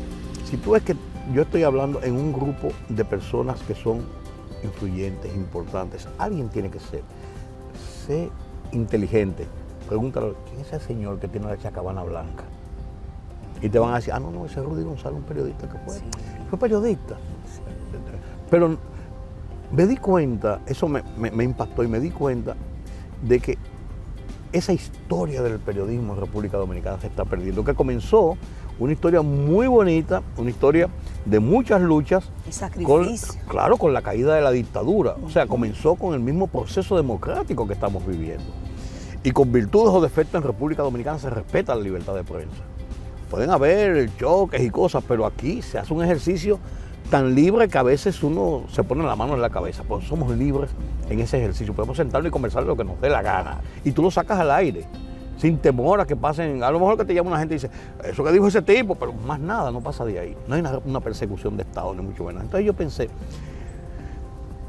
si tú ves que yo estoy hablando en un grupo de personas que son influyentes, importantes, alguien tiene que ser. Sé inteligente. Pregúntale, ¿quién es ese señor que tiene la chacabana blanca? Y te van a decir, no, ese es Rudy González, un periodista que fue. Sí. Fue periodista. Sí. Pero me di cuenta, eso me impactó y me di cuenta de que esa historia del periodismo en República Dominicana se está perdiendo, que comenzó una historia muy bonita, una historia de muchas luchas. Y sacrificio. Con la caída de la dictadura. O sea, comenzó con el mismo proceso democrático que estamos viviendo. Y con virtudes o defectos en República Dominicana se respeta la libertad de prensa. Pueden haber choques y cosas, pero aquí se hace un ejercicio tan libre que a veces uno se pone la mano en la cabeza, pues somos libres en ese ejercicio, podemos sentarnos y conversar de lo que nos dé la gana, y tú lo sacas al aire, sin temor a que pasen, a lo mejor que te llama una gente y dice, eso que dijo ese tipo, pero más nada, no pasa de ahí, no hay una persecución de Estado, ni mucho menos. Entonces yo pensé,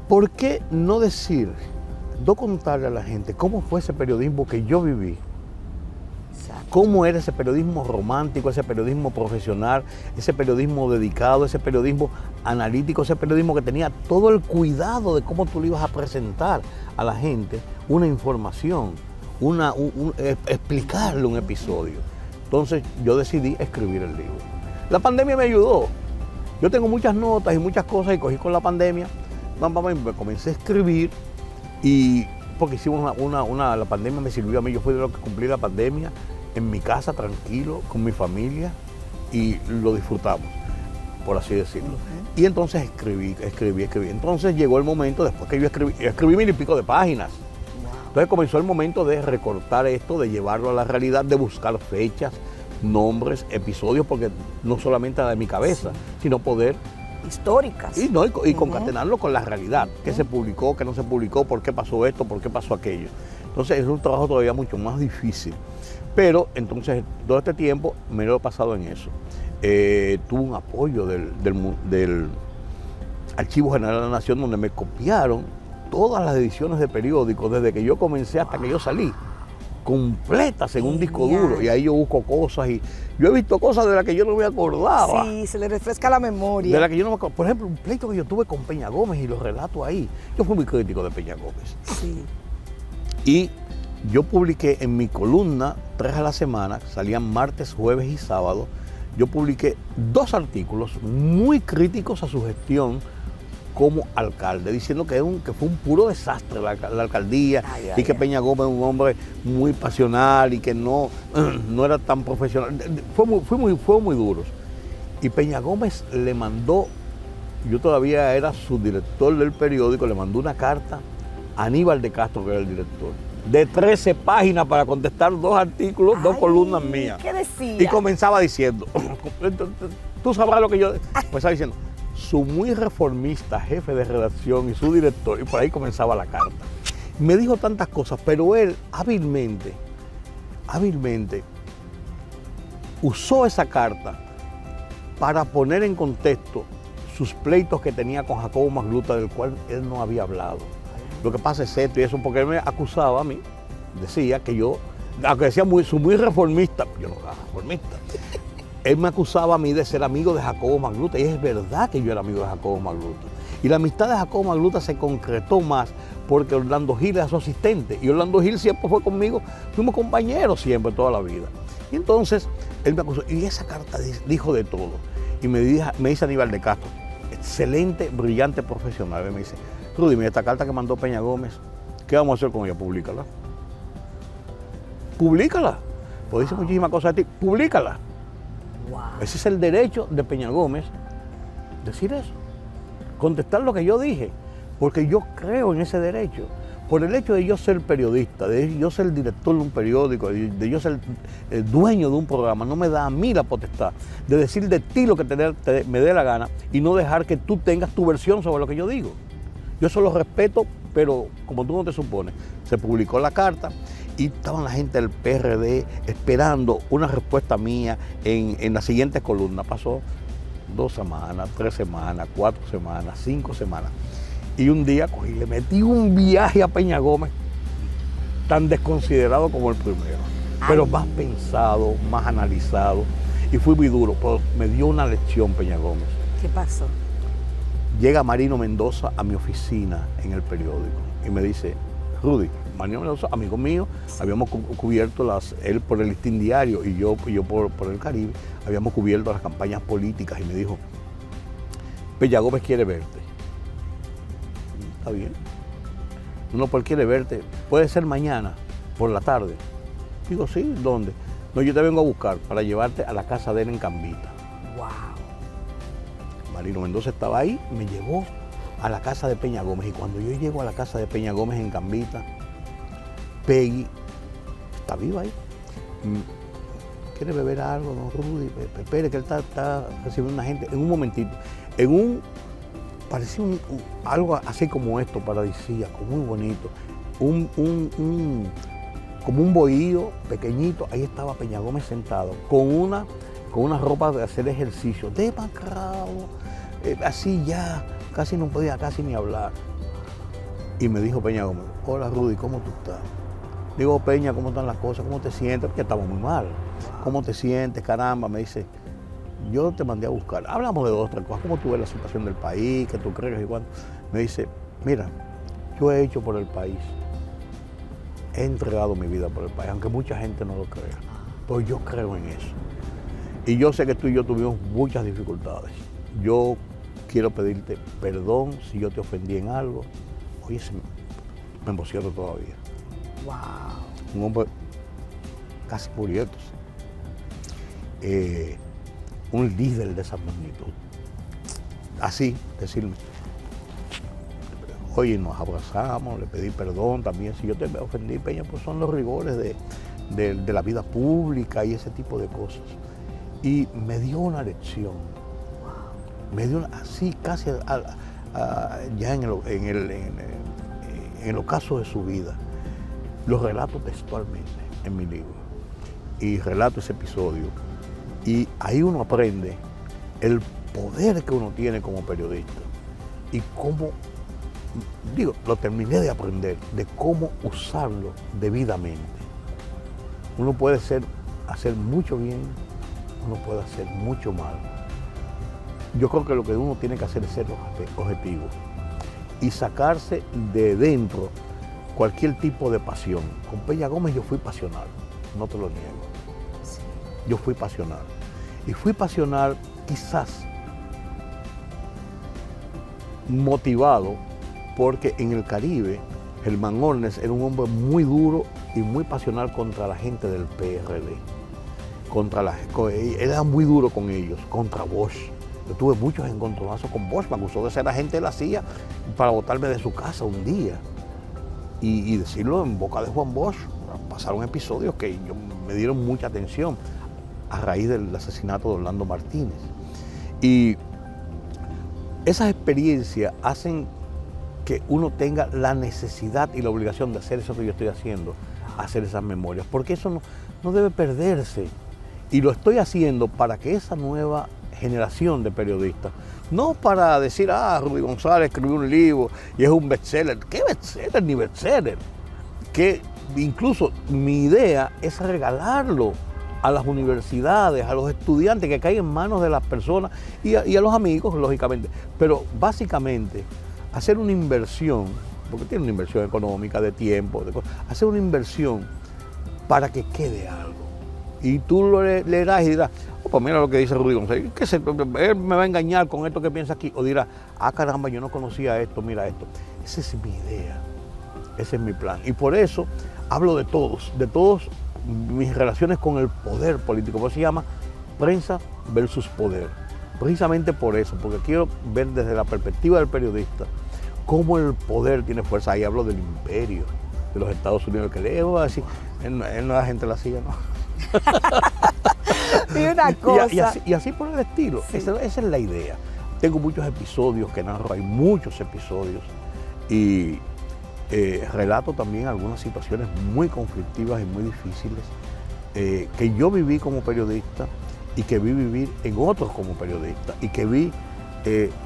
¿por qué no decir, no contarle a la gente cómo fue ese periodismo que yo viví? ¿Cómo era ese periodismo romántico, ese periodismo profesional, ese periodismo dedicado, ese periodismo analítico, ese periodismo que tenía todo el cuidado de cómo tú le ibas a presentar a la gente una información, explicarle un episodio? Entonces yo decidí escribir el libro. La pandemia me ayudó. Yo tengo muchas notas y muchas cosas y cogí con la pandemia. Me comencé a escribir y porque hicimos la pandemia me sirvió a mí. Yo fui de los que cumplí la pandemia en mi casa, tranquilo, con mi familia, y lo disfrutamos, por así decirlo. Y entonces escribí. Entonces llegó el momento, después que yo escribí 1000 y pico de páginas. Entonces comenzó el momento de recortar esto, de llevarlo a la realidad, de buscar fechas, nombres, episodios, porque no solamente era de mi cabeza, sino poder... históricas. Y concatenarlo con la realidad, qué se publicó, qué no se publicó, por qué pasó esto, por qué pasó aquello. Entonces es un trabajo todavía mucho más difícil. Pero entonces todo este tiempo me lo he pasado en eso. Tuve un apoyo del Archivo General de la Nación, donde me copiaron todas las ediciones de periódicos desde que yo comencé hasta que yo salí, completas en un disco duro, y ahí yo busco cosas y yo he visto cosas de las que yo no me acordaba. Sí, se le refresca la memoria. De las que yo no me acuerdo. Por ejemplo, un pleito que yo tuve con Peña Gómez y lo relato ahí. Yo fui muy crítico de Peña Gómez. Sí. Y yo publiqué en mi columna 3 a la semana, salían martes, jueves y sábado. Yo publiqué 2 artículos muy críticos a su gestión como alcalde, diciendo que fue un puro desastre la alcaldía, y que Peña Gómez es un hombre muy pasional y que no era tan profesional. Fue muy duros. Y Peña Gómez le mandó, yo todavía era subdirector del periódico, le mandó una carta a Aníbal de Castro, que era el director, de 13 páginas para contestar 2 artículos, 2 columnas mías. ¿Qué decía? Y comenzaba diciendo, tú sabrás lo que yo... Pues estaba diciendo, su muy reformista jefe de redacción y su director, y por ahí comenzaba la carta. Me dijo tantas cosas, pero él hábilmente usó esa carta para poner en contexto sus pleitos que tenía con Jacobo Magluta, del cual él no había hablado. Lo que pasa es esto y eso, porque él me acusaba a mí, decía que yo, aunque decía su muy reformista, yo no era reformista, él me acusaba a mí de ser amigo de Jacobo Magluta, y es verdad que yo era amigo de Jacobo Magluta. Y la amistad de Jacobo Magluta se concretó más porque Orlando Gil era su asistente, y Orlando Gil siempre fue conmigo, fuimos compañeros siempre, toda la vida. Y entonces él me acusó, y esa carta dijo de todo. Y me dice Aníbal de Castro, excelente, brillante profesional, me dice, Rudy, mira esta carta que mandó Peña Gómez, ¿qué vamos a hacer con ella? Públicala. Públicala. Pues dice muchísimas cosas de ti, públicala. Wow. Ese es el derecho de Peña Gómez, decir eso, contestar lo que yo dije, porque yo creo en ese derecho. Por el hecho de yo ser periodista, de yo ser el director de un periódico, de yo ser el dueño de un programa, no me da a mí la potestad de decir de ti lo que me dé la gana y no dejar que tú tengas tu versión sobre lo que yo digo. Yo eso lo respeto, pero como tú no te supones, se publicó la carta y estaban la gente del PRD esperando una respuesta mía en las siguientes columnas. Pasó 2 semanas, 3 semanas, 4 semanas, 5 semanas. Y un día cogí, le metí un viaje a Peña Gómez, tan desconsiderado como el primero, pero más pensado, más analizado, y fui muy duro, pero me dio una lección Peña Gómez. ¿Qué pasó? Llega Marino Mendoza a mi oficina en el periódico y me dice, Rudy, Marino Mendoza, amigo mío, habíamos cubierto él por el Listín Diario y yo por el Caribe, habíamos cubierto las campañas políticas, y me dijo, Peña Gómez quiere verte. Está bien. No, pues él quiere verte. Puede ser mañana, por la tarde. Digo, sí, ¿dónde? No, yo te vengo a buscar para llevarte a la casa de él en Cambita. Wow. Marino Mendoza estaba ahí, me llevó a la casa de Peña Gómez. Y cuando yo llego a la casa de Peña Gómez en Cambita, Peggy está viva ahí. ¿quiere beber algo, don Rudy? Espere, que él está recibiendo una gente en un momentito. Parecía algo así como esto, paradisíaco, muy bonito. Como un bohío pequeñito, ahí estaba Peña Gómez sentado, con una ropa de hacer ejercicio, demacrado, así ya, casi no podía ni hablar. Y me dijo Peña Gómez, hola Rudy, ¿cómo tú estás? Digo, Peña, ¿cómo están las cosas? ¿Cómo te sientes? Porque estamos muy mal. ¿Cómo te sientes? Caramba, me dice, yo te mandé a buscar. Hablamos de dos o tres cosas, ¿cómo tú ves la situación del país? ¿Qué tú crees? Y cuando me dice, mira, yo he hecho por el país. He entregado mi vida por el país, aunque mucha gente no lo crea. Pues yo creo en eso. Y yo sé que tú y yo tuvimos muchas dificultades. Yo quiero pedirte perdón si yo te ofendí en algo. Oye, me emociono todavía. Wow. Un hombre casi murió. Un líder de esa magnitud. Así, decirme. Oye, nos abrazamos, le pedí perdón también. Si yo te ofendí, Peña, pues son los rigores de la vida pública y ese tipo de cosas. Y me dio una lección. Me dio así casi ya en el ocaso de su vida. Los relato textualmente en mi libro. Y relato ese episodio. Y ahí uno aprende el poder que uno tiene como periodista. Y cómo, lo terminé de aprender, de cómo usarlo debidamente. Uno puede hacer mucho bien, uno puede hacer mucho mal. Yo creo que lo que uno tiene que hacer es ser objetivo y sacarse de dentro cualquier tipo de pasión. Con Peña Gómez yo fui pasional, no te lo niego. Sí. Yo fui pasional. Y fui pasional quizás motivado porque en el Caribe Germán Ornes era un hombre muy duro y muy pasional contra la gente del PRD. Era muy duro con ellos, contra Bosch. Yo tuve muchos encontronazos con Bosch, me acusó de ser agente de la CIA para botarme de su casa un día. Y decirlo en boca de Juan Bosch, pasaron episodios que me dieron mucha atención a raíz del asesinato de Orlando Martínez. Y esas experiencias hacen que uno tenga la necesidad y la obligación de hacer eso que yo estoy haciendo, hacer esas memorias, porque eso no debe perderse. Y lo estoy haciendo para que esa nueva generación de periodistas, no para decir, Rudy González escribió un libro y es un bestseller. ¿Qué bestseller ni bestseller? Que incluso mi idea es regalarlo a las universidades, a los estudiantes, que caigan en manos de las personas y a los amigos, lógicamente. Pero básicamente, hacer una inversión, porque tiene una inversión económica, de tiempo, hacer una inversión para que quede algo. Y tú lo leerás y dirás, pues mira lo que dice Rudy González, él me va a engañar con esto que piensa aquí. O dirá, caramba, yo no conocía esto, mira esto. Esa es mi idea, ese es mi plan. Y por eso hablo de todos mis relaciones con el poder político. Por eso se llama prensa versus poder. Precisamente por eso, porque quiero ver desde la perspectiva del periodista cómo el poder tiene fuerza. Ahí hablo del imperio de los Estados Unidos, que le voy a decir, él no es la gente de la CIA, ¿no? Y una cosa. Y así por el estilo. Sí. Esa es la idea. Tengo muchos episodios que narro, hay muchos episodios. Y relato también algunas situaciones muy conflictivas y muy difíciles que yo viví como periodista y que vi vivir en otros como periodista y que vi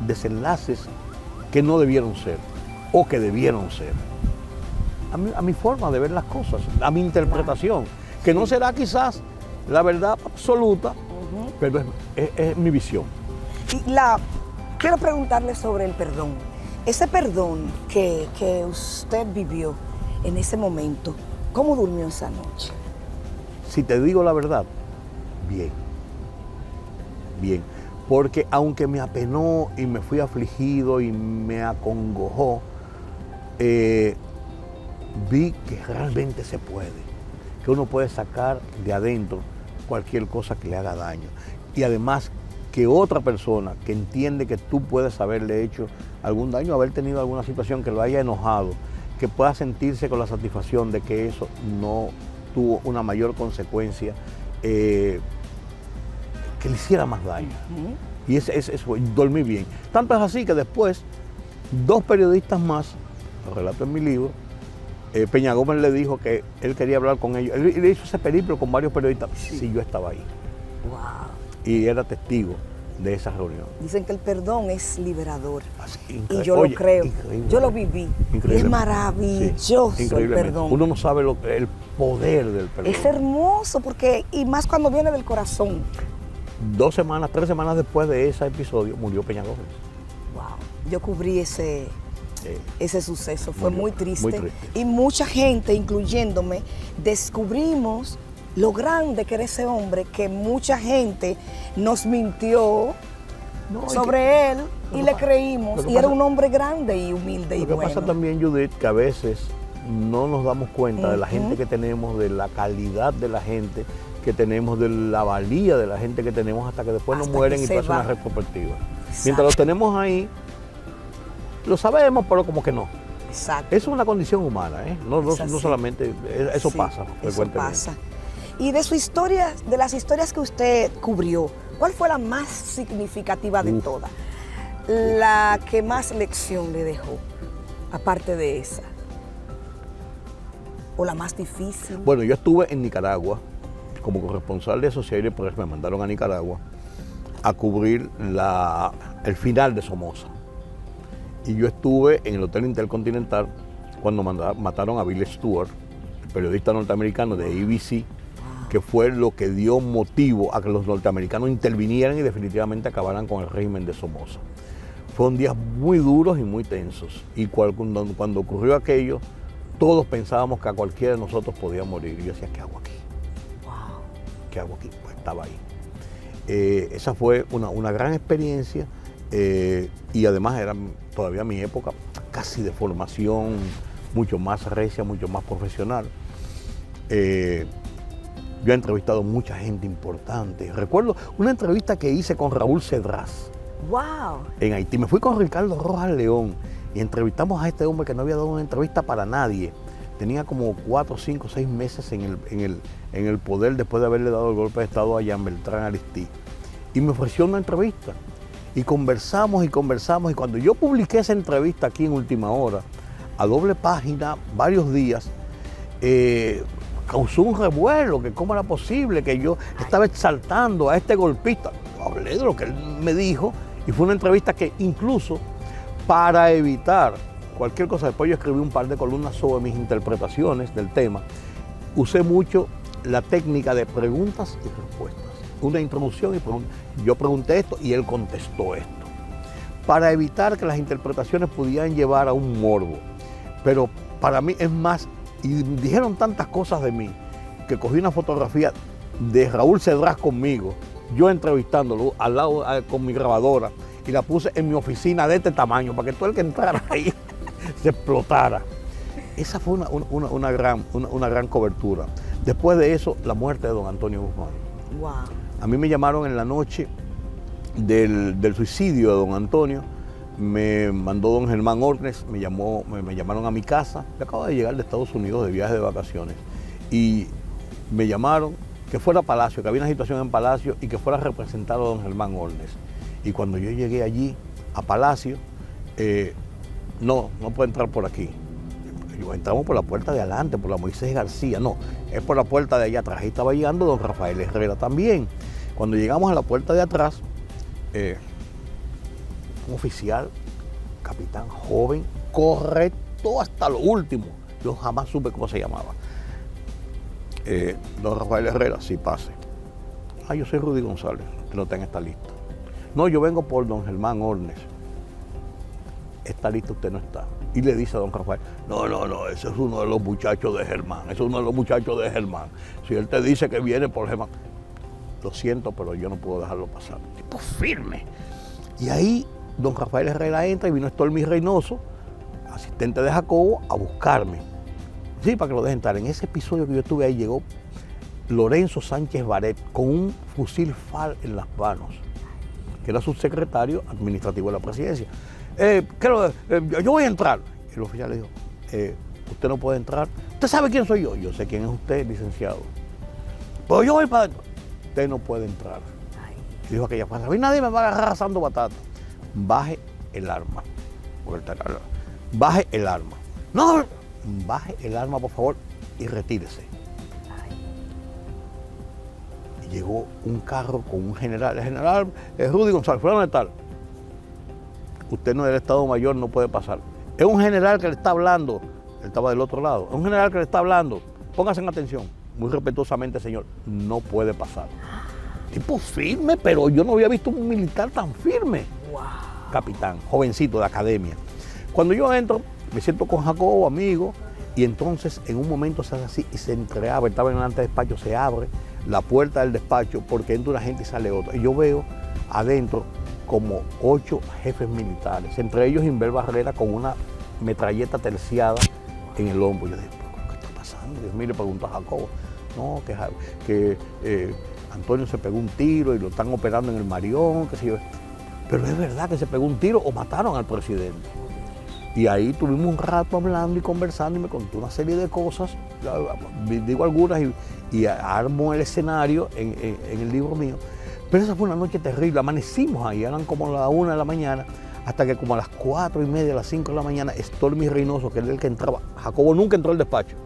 desenlaces que no debieron ser o que debieron ser. A mi forma de ver las cosas, a mi interpretación, que no será quizás la verdad absoluta, pero es mi visión. Y quiero preguntarle sobre el perdón. Ese perdón que usted vivió en ese momento, ¿cómo durmió esa noche? Si te digo la verdad, bien. Bien. Porque aunque me apenó y me fui afligido y me acongojó, vi que realmente se puede. Que uno puede sacar de adentro cualquier cosa que le haga daño. Y además que otra persona que entiende que tú puedes haberle hecho algún daño, haber tenido alguna situación que lo haya enojado, que pueda sentirse con la satisfacción de que eso no tuvo una mayor consecuencia que le hiciera más daño. Y eso, dormí bien. Tanto es así que después, 2 periodistas más, lo relato en mi libro, Peña Gómez le dijo que él quería hablar con ellos. Él hizo ese periplo con varios periodistas. Sí, yo estaba ahí. Wow. Y era testigo de esa reunión. Dicen que el perdón es liberador. Así, y yo lo creo. Increíble. Yo lo viví. Y es maravilloso el perdón. Uno no sabe el poder del perdón. Es hermoso porque, y más cuando viene del corazón. 3 semanas después de ese episodio, murió Peña Gómez. Wow. Yo cubrí ese suceso. Fue Muy triste. muy triste. Y mucha gente, incluyéndome, descubrimos lo grande que era ese hombre, que mucha gente nos mintió sobre él y le creímos. Y era un hombre grande y humilde y bueno. Lo que pasa también, Judith, que a veces no nos damos cuenta de la gente que tenemos, de la calidad de la gente que tenemos, de la valía de la gente que tenemos, hasta que después nos mueren y pasa una retrospectiva. Mientras los tenemos ahí, lo sabemos, pero como que no. Exacto. Eso es una condición humana, ¿eh? No solamente, eso pasa frecuentemente. Eso pasa. Y de su historia, de las historias que usted cubrió, ¿cuál fue la más significativa de todas? La que más lección le dejó, aparte de esa. ¿O la más difícil? Bueno, yo estuve en Nicaragua como corresponsal de Associated Press. Me mandaron a Nicaragua a cubrir el final de Somoza. Y yo estuve en el Hotel Intercontinental cuando mataron a Bill Stewart, el periodista norteamericano de ABC, que fue lo que dio motivo a que los norteamericanos intervinieran y definitivamente acabaran con el régimen de Somoza. Fueron días muy duros y muy tensos. Y cuando ocurrió aquello, todos pensábamos que a cualquiera de nosotros podía morir. Y yo decía, ¿qué hago aquí? Wow. ¿Qué hago aquí? Pues estaba ahí. Esa fue una gran experiencia y además era todavía mi época casi de formación mucho más recia, mucho más profesional. Yo he entrevistado mucha gente importante. Recuerdo una entrevista que hice con Raúl Cedrás. ¡Wow! En Haití. Me fui con Ricardo Rojas León y entrevistamos a este hombre que no había dado una entrevista para nadie. Tenía como 4, 5, 6 meses en el poder después de haberle dado el golpe de Estado a Jean Beltrán Aristide. Y me ofreció una entrevista. Y conversamos y conversamos. Y cuando yo publiqué esa entrevista aquí en Última Hora, a doble página, varios días, causó un revuelo, que cómo era posible que yo estaba exaltando a este golpista. Hablé de lo que él me dijo y fue una entrevista que incluso para evitar cualquier cosa, después yo escribí un par de columnas sobre mis interpretaciones del tema, usé mucho la técnica de preguntas y respuestas. Una introducción y preguntas. Yo pregunté esto y él contestó esto. Para evitar que las interpretaciones pudieran llevar a un morbo. Pero para mí es más, y dijeron tantas cosas de mí, que cogí una fotografía de Raúl Cedrás conmigo, yo entrevistándolo al lado con mi grabadora, y la puse en mi oficina de este tamaño, para que todo el que entrara ahí se explotara. Esa fue una gran cobertura. Después de eso, la muerte de don Antonio Guzmán. Wow. A mí me llamaron en la noche del suicidio de don Antonio. Me mandó don Germán Ornes, me llamaron a mi casa. Yo acabo de llegar de Estados Unidos de viaje de vacaciones. Y me llamaron que fuera a Palacio, que había una situación en Palacio y que fuera a representar a don Germán Ornes. Y cuando yo llegué allí, a Palacio, no puede entrar por aquí. Entramos por la puerta de adelante, por la Moisés García. No, es por la puerta de allá atrás. Ahí estaba llegando don Rafael Herrera también. Cuando llegamos a la puerta de atrás, un oficial, capitán joven, correcto hasta lo último. Yo jamás supe cómo se llamaba. Don Rafael Herrera, sí, pase. Yo soy Rudy González, que no tenga esta lista. No, yo vengo por don Germán Ornes. Esta lista usted no está. Y le dice a don Rafael, no, ese es uno de los muchachos de Germán, ese es uno de los muchachos de Germán. Si él te dice que viene por Germán, lo siento, pero yo no puedo dejarlo pasar. Tipo firme. Y ahí don Rafael Herrera entra y vino Stormy Reynoso, asistente de Jacobo, a buscarme. Sí, para que lo dejen entrar. En ese episodio que yo estuve ahí llegó Lorenzo Sánchez Baret con un fusil FAL en las manos, que era subsecretario administrativo de la presidencia. Yo voy a entrar. El oficial le dijo, usted no puede entrar. ¿Usted sabe quién soy yo? Yo sé quién es usted, licenciado. Pero yo voy para adentro. usted no puede entrar. Dijo aquella frase, a mí nadie me va a agarrar asando batata. Baje el arma. Baje el arma. No, baje el arma, por favor, y retírese. Y llegó un carro con un general. El general Rudy González, fulano de tal. Usted no es del Estado Mayor, no puede pasar. Es un general que le está hablando. Él estaba del otro lado. Es un general que le está hablando. Póngase en atención. Muy respetuosamente, señor, no puede pasar. Tipo firme, pero yo no había visto un militar tan firme. Wow. Capitán, jovencito de academia. Cuando yo entro, me siento con Jacobo, amigo, y entonces en un momento se hace así y se entreabre, estaba en el antedespacho, se abre la puerta del despacho porque entra una gente y sale otra. Y yo veo adentro como 8 jefes militares, entre ellos Inver Barrera con una metralleta terciada en el hombro. Yo digo, ¿qué está pasando? Dios mío, le pregunto a Jacobo. No, que Antonio se pegó un tiro y lo están operando en el Marión, qué sé yo. Pero es verdad que se pegó un tiro o mataron al presidente. Y ahí tuvimos un rato hablando y conversando y me contó una serie de cosas, digo algunas y armo el escenario en el libro mío. Pero esa fue una noche terrible, amanecimos ahí, eran como las 1 de la mañana, hasta que como a las 4:30, a las 5 de la mañana, Stormy Reynoso, que era el que entraba, Jacobo nunca entró al despacho,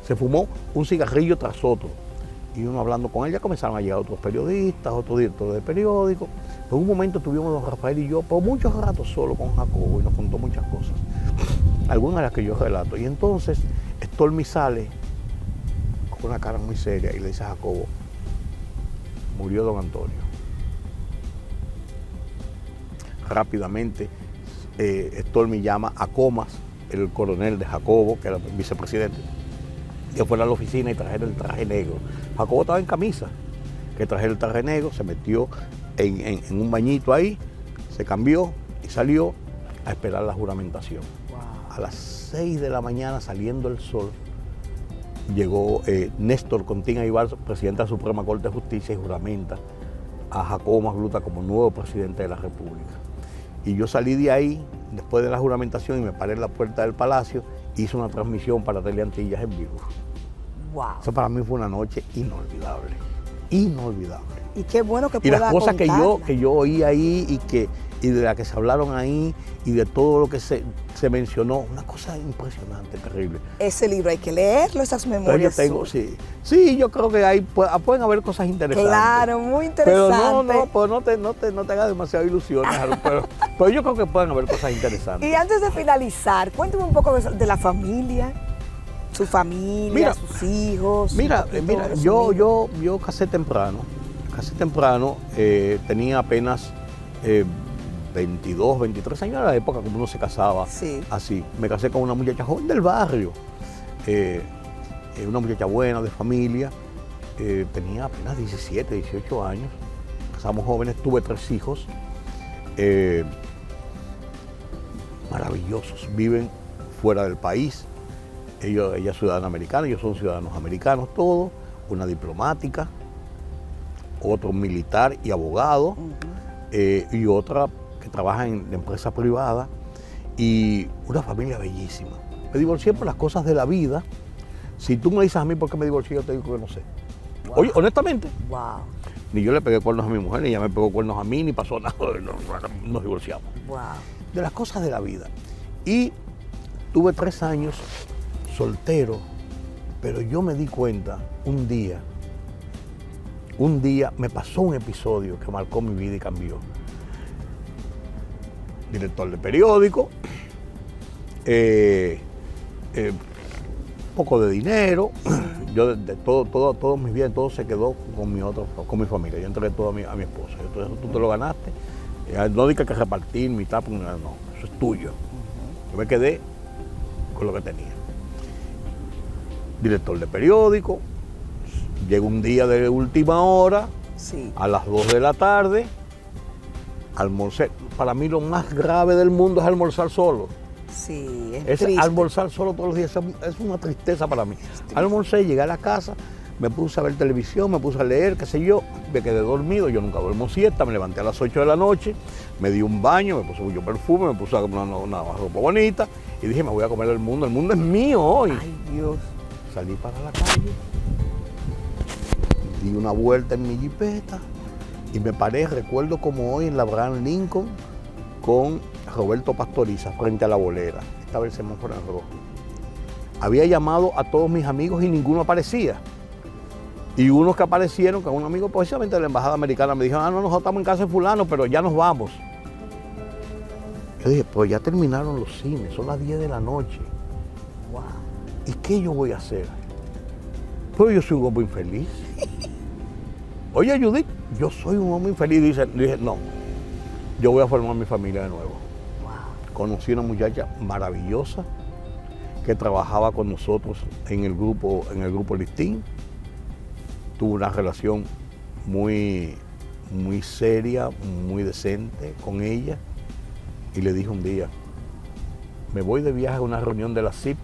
se fumó un cigarrillo tras otro. Y uno hablando con él, ya comenzaron a llegar otros periodistas, otros directores de periódicos. En un momento estuvimos don Rafael y yo por muchos ratos solo con Jacobo y nos contó muchas cosas, algunas de las que yo relato. Y entonces Stormy sale con una cara muy seria y le dice a Jacobo, murió don Antonio. Rápidamente Stormy llama a Comas, el coronel de Jacobo, que era el vicepresidente, que fuera a la oficina y trajera el traje negro. Jacobo estaba en camisa, que trajera el traje negro, se metió en un bañito ahí, se cambió y salió a esperar la juramentación. Wow. A las 6 de la mañana, saliendo el sol, llegó Néstor Contín Aybar, presidente de la Suprema Corte de Justicia, y juramenta a Jacobo Magluta como nuevo presidente de la República. Y yo salí de ahí, después de la juramentación, y me paré en la puerta del Palacio, hice una transmisión para Teleantillas en vivo. Wow. Eso para mí fue una noche inolvidable, inolvidable. Y qué bueno que y pueda las cosas contarla. que yo oí ahí y de las que se hablaron ahí y de todo lo que se mencionó, una cosa impresionante, terrible. Ese libro hay que leerlo, esas Pero memorias. yo tengo, sí, yo creo que ahí pueden haber cosas interesantes. Claro, muy Pero interesante. pues no te hagas demasiadas ilusiones, pero yo creo que pueden haber cosas interesantes. Y antes de finalizar, cuéntame un poco de la familia, su familia, Mira, sus hijos. Mira, yo casé temprano, tenía apenas 22, 23 años, era la época como uno se casaba, sí, así. Me casé con una muchacha joven del barrio, una muchacha buena, de familia, tenía apenas 17, 18 años, casamos jóvenes, tuve 3 hijos, maravillosos, viven fuera del país, ella es ciudadana americana, ellos son ciudadanos americanos todos, una diplomática, otro militar y abogado, y otra que trabaja en la empresa privada, y una familia bellísima. Me divorcié por las cosas de la vida. Si tú me dices a mí por qué me divorcié, yo te digo que no sé. Wow. Oye, honestamente, wow, ni yo le pegué cuernos a mi mujer, ni ella me pegó cuernos a mí, ni pasó nada, nos divorciamos. wow. De las cosas de la vida. Y tuve 3 años soltero, pero yo me di cuenta un día me pasó un episodio que marcó mi vida y cambió. Director de periódico, poco de dinero, yo de todos mis bienes, todo se quedó con mi familia, yo entregué todo a mi esposa. Entonces tú te lo ganaste, no dije que repartir mitad, no, eso es tuyo. Yo me quedé con lo que tenía. Director de periódico, llegó un día de última hora, sí, a las 2 de la tarde, almorcé. Para mí lo más grave del mundo es almorzar solo. Sí, Es triste. almorzar solo todos los días, es una tristeza para mí. Almorcé, llegué a la casa, me puse a ver televisión, me puse a leer, qué sé yo, me quedé dormido, yo nunca duermo siesta, me levanté a las 8 de la noche, me di un baño, me puse mucho perfume, me puse una ropa bonita y dije, me voy a comer el mundo es mío hoy. Ay, Dios. Salí para la calle, di una vuelta en mi jipeta y me paré, recuerdo como hoy, en la Abraham Lincoln con Roberto Pastoriza frente a la bolera. Estaba el semáforo en rojo. Había llamado a todos mis amigos y ninguno aparecía. Y unos que aparecieron, que un amigo precisamente de la embajada americana me dijo, no, nosotros estamos en casa de fulano, pero ya nos vamos. Yo dije, pues ya terminaron los cines, son las 10 de la noche. Wow. ¿Y qué yo voy a hacer? Pues yo soy un hombre infeliz. Oye, Judith, yo soy un hombre infeliz. Dije, no, yo voy a formar mi familia de nuevo. Wow. Conocí a una muchacha maravillosa que trabajaba con nosotros en el grupo Listín. Tuve una relación muy seria, muy decente con ella. Y le dije un día, me voy de viaje a una reunión de la CIP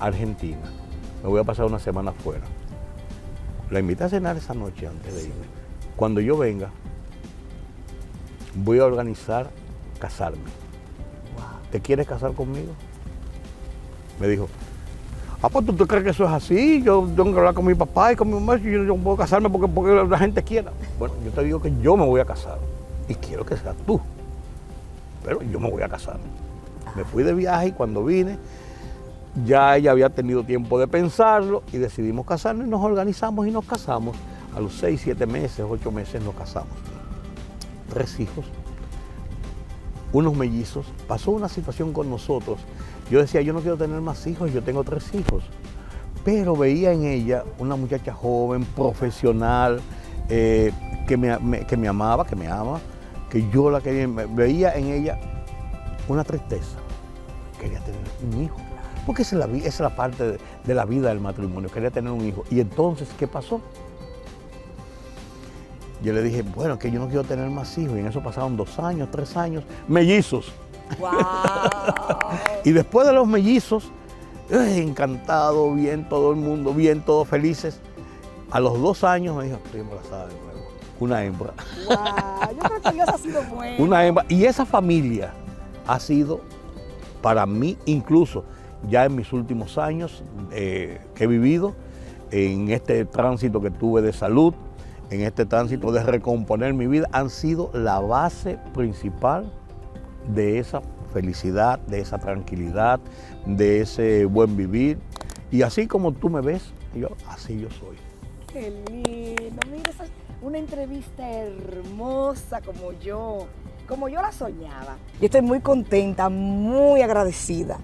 Argentina. Me voy a pasar una semana afuera. La invité a cenar esa noche antes de irme. Cuando yo venga, voy a organizar casarme. ¿Te quieres casar conmigo? Me dijo, pues ¿tú crees que eso es así? Yo tengo que hablar con mi papá y con mi mamá, yo no puedo casarme porque la gente quiera. Bueno, yo te digo que yo me voy a casar y quiero que seas tú, pero yo me voy a casar. Me fui de viaje y cuando vine, ya ella había tenido tiempo de pensarlo y decidimos casarnos y nos organizamos y nos casamos. A los 6, 7 meses, 8 meses nos casamos. 3 hijos, unos mellizos. Pasó una situación con nosotros. Yo decía, yo no quiero tener más hijos, yo tengo 3 hijos. Pero veía en ella una muchacha joven, profesional, que me amaba, que me ama, que yo la quería. Veía en ella una tristeza. Quería tener un hijo. Porque esa es la parte de la vida del matrimonio, quería tener un hijo. Y entonces, ¿qué pasó? Yo le dije, bueno, que yo no quiero tener más hijos. Y en eso pasaron 2 años, 3 años, mellizos. ¡Wow! Y después de los mellizos, encantado, bien todo el mundo, bien, todos felices. A los 2 años me dijo, estoy embarazada de nuevo. Una hembra. ¡Wow! Yo creo que Dios ha sido bueno. Una hembra. Y esa familia ha sido, para mí, incluso ya en mis últimos años que he vivido, en este tránsito que tuve de salud, en este tránsito de recomponer mi vida, han sido la base principal de esa felicidad, de esa tranquilidad, de ese buen vivir. Y así como tú me ves, así yo soy. Qué lindo. Mira, esa es una entrevista hermosa como yo la soñaba. Yo estoy muy contenta, muy agradecida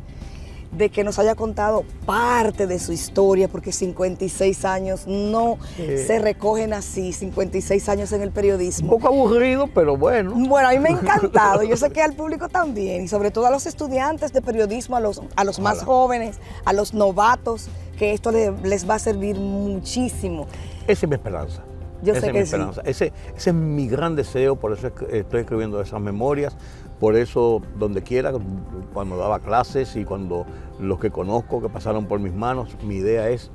de que nos haya contado parte de su historia, porque 56 años no se recogen así, 56 años en el periodismo. Un poco aburrido, pero bueno. Bueno, a mí me ha encantado, yo sé que al público también, y sobre todo a los estudiantes de periodismo, a los más jóvenes, a los novatos, que esto les va a servir muchísimo. Esa es mi esperanza. Yo sé que sí. Ese es mi gran deseo, por eso estoy escribiendo esas memorias, por eso donde quiera, cuando daba clases y cuando los que conozco que pasaron por mis manos, mi idea es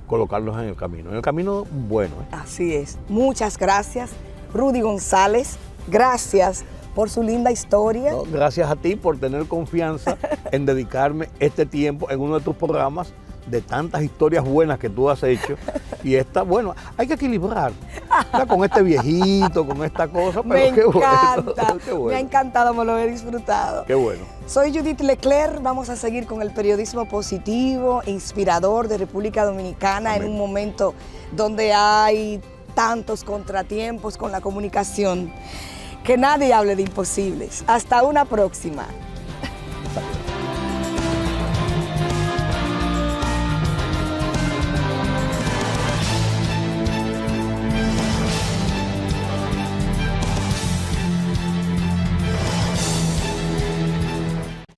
colocarlos en el camino bueno. Así es. Muchas gracias, Rudy González, gracias por su linda historia. No, gracias a ti por tener confianza en dedicarme este tiempo en uno de tus programas, de tantas historias buenas que tú has hecho. Y esta, bueno, hay que equilibrar, ¿verdad? Con este viejito, con esta cosa, pero me encanta, qué bueno. Me ha encantado, me lo he disfrutado. Qué bueno. Soy Judith Leclerc, vamos a seguir con el periodismo positivo, inspirador de República Dominicana. Amén. En un momento donde hay tantos contratiempos con la comunicación. Que nadie hable de imposibles. Hasta una próxima.